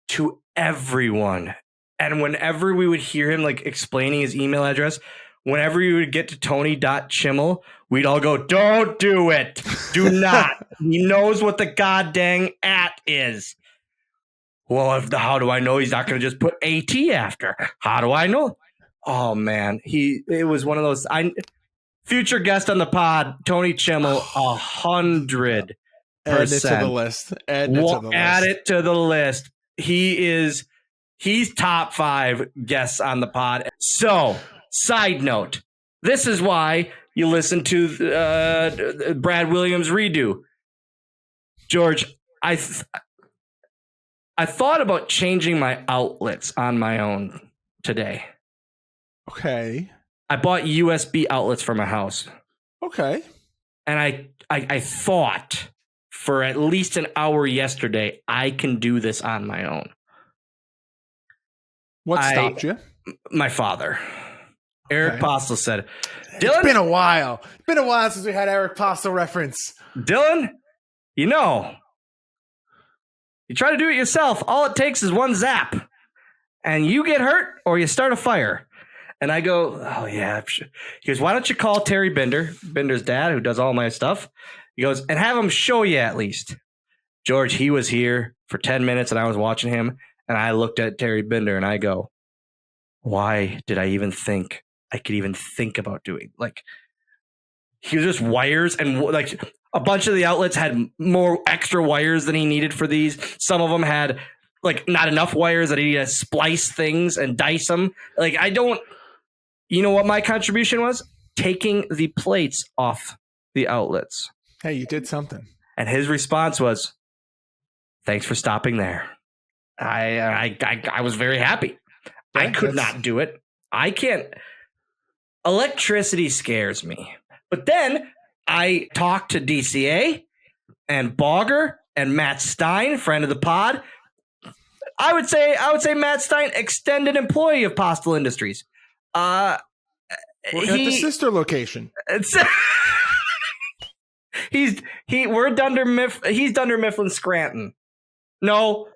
to everyone. And whenever we would hear him like explaining his email address, whenever we would get to Tony.Chimmel, we'd all go, "Don't do it. Do not." He knows what the goddamn @ is. Well, how do I know he's not going to just put AT after? How do I know? Oh man, it was one of those. Future guest on the pod, Tony Chimmel, 100%. Add it to the list. Add it to the list. He's top 5 guests on the pod. So, side note, this is why you listen to Brad Williams redo. George, I thought about changing my outlets on my own today. Okay. I bought USB outlets for my house. Okay. And I thought for at least an hour yesterday, I can do this on my own. What stopped you? My father. Eric Postl said, "Dylan, it's been a while. It's been a while since we had Eric Postl reference. Dylan, you try to do it yourself. All it takes is one zap. And you get hurt or you start a fire." And I go, "Oh, yeah." He goes, "Why don't you call Terry Bender's dad, who does all my stuff?" He goes, "and have him show you at least." George, he was here for 10 minutes and I was watching him. And I looked at Terry Bender and I go, why did I even think I could even think about doing? Like, he was just wires, and like a bunch of the outlets had more extra wires than he needed for these. Some of them had like not enough wires that he had to splice things and dice them. Like you know what my contribution was? Taking the plates off the outlets. Hey, you did something. And his response was, "Thanks for stopping there." I was very happy. Yeah, I could not do it. I can't. Electricity scares me. But then I talked to DCA and Bogger and Matt Stein, friend of the pod. I would say Matt Stein, extended employee of Postl Industries. We're at the sister location. He's Dunder Mifflin Scranton. No,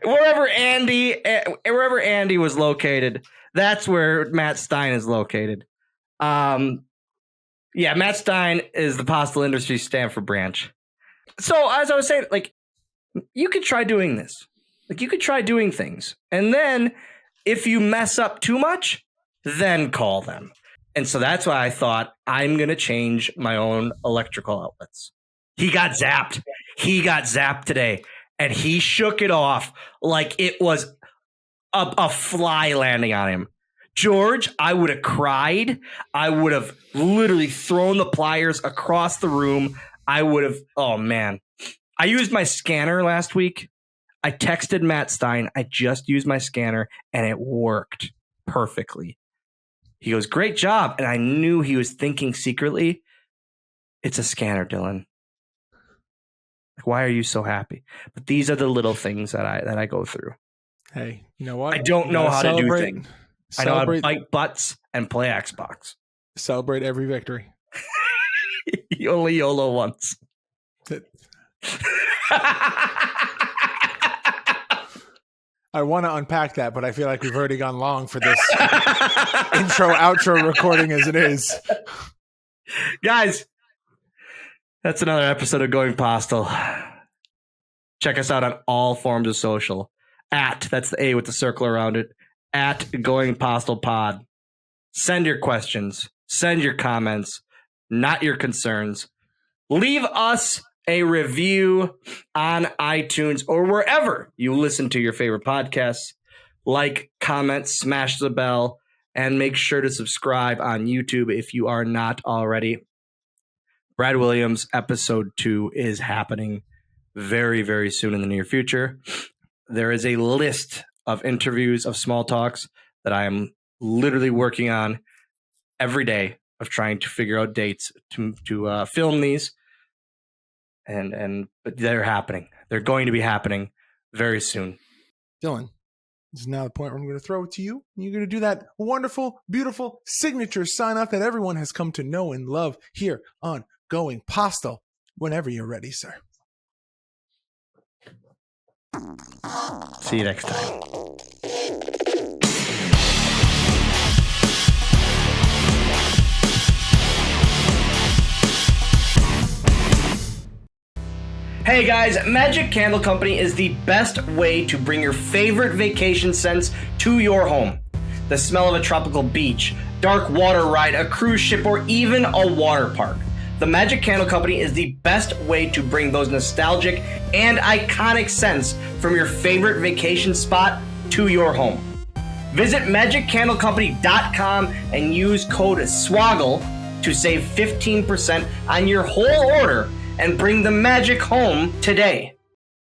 wherever Andy was located, that's where Matt Stein is located. Yeah, Matt Stein is the Postl Industries Stanford branch. So as I was saying, like, you could try doing this. Like, you could try doing things. And then if you mess up too much, then call them. And so that's why I thought I'm going to change my own electrical outlets. He got zapped. He got zapped today. And he shook it off like it was a fly landing on him. George, I would have cried. I would have literally thrown the pliers across the room. I would have, oh man. I used my scanner last week. I texted Matt Stein. I just used my scanner and it worked perfectly. He goes, "Great job." And I knew he was thinking secretly, "It's a scanner, Dylan. Like, why are you so happy?" But these are the little things that I go through. Hey, you know what? I don't know how to do things. I know how to bite butts and play Xbox. Celebrate every victory. You only YOLO once. I want to unpack that, but I feel like we've already gone long for this intro, outro recording as it is. Guys, that's another episode of Going Postl. Check us out on all forms of social. That's the A with the circle around it. @Going Postl Pod. Send your questions. Send your comments. Not your concerns. Leave us a review on iTunes or wherever you listen to your favorite podcasts. Like, comment, smash the bell, and make sure to subscribe on YouTube if you are not already. Brad Williams episode 2 is happening very, very soon in the near future. There is a list of interviews, of small talks that I am literally working on every day of trying to figure out dates to film these. But they're happening. They're going to be happening very soon. Dylan, this is now the point where I'm going to throw it to you. You're going to do that wonderful, beautiful signature sign off that everyone has come to know and love here on Going Postl. Whenever you're ready, sir. See you next time. Hey guys, Magic Candle Company is the best way to bring your favorite vacation scents to your home. The smell of a tropical beach, dark water ride, a cruise ship, or even a water park. The Magic Candle Company is the best way to bring those nostalgic and iconic scents from your favorite vacation spot to your home. Visit MagicCandleCompany.com and use code SWOGGLE to save 15% on your whole order and bring the magic home today.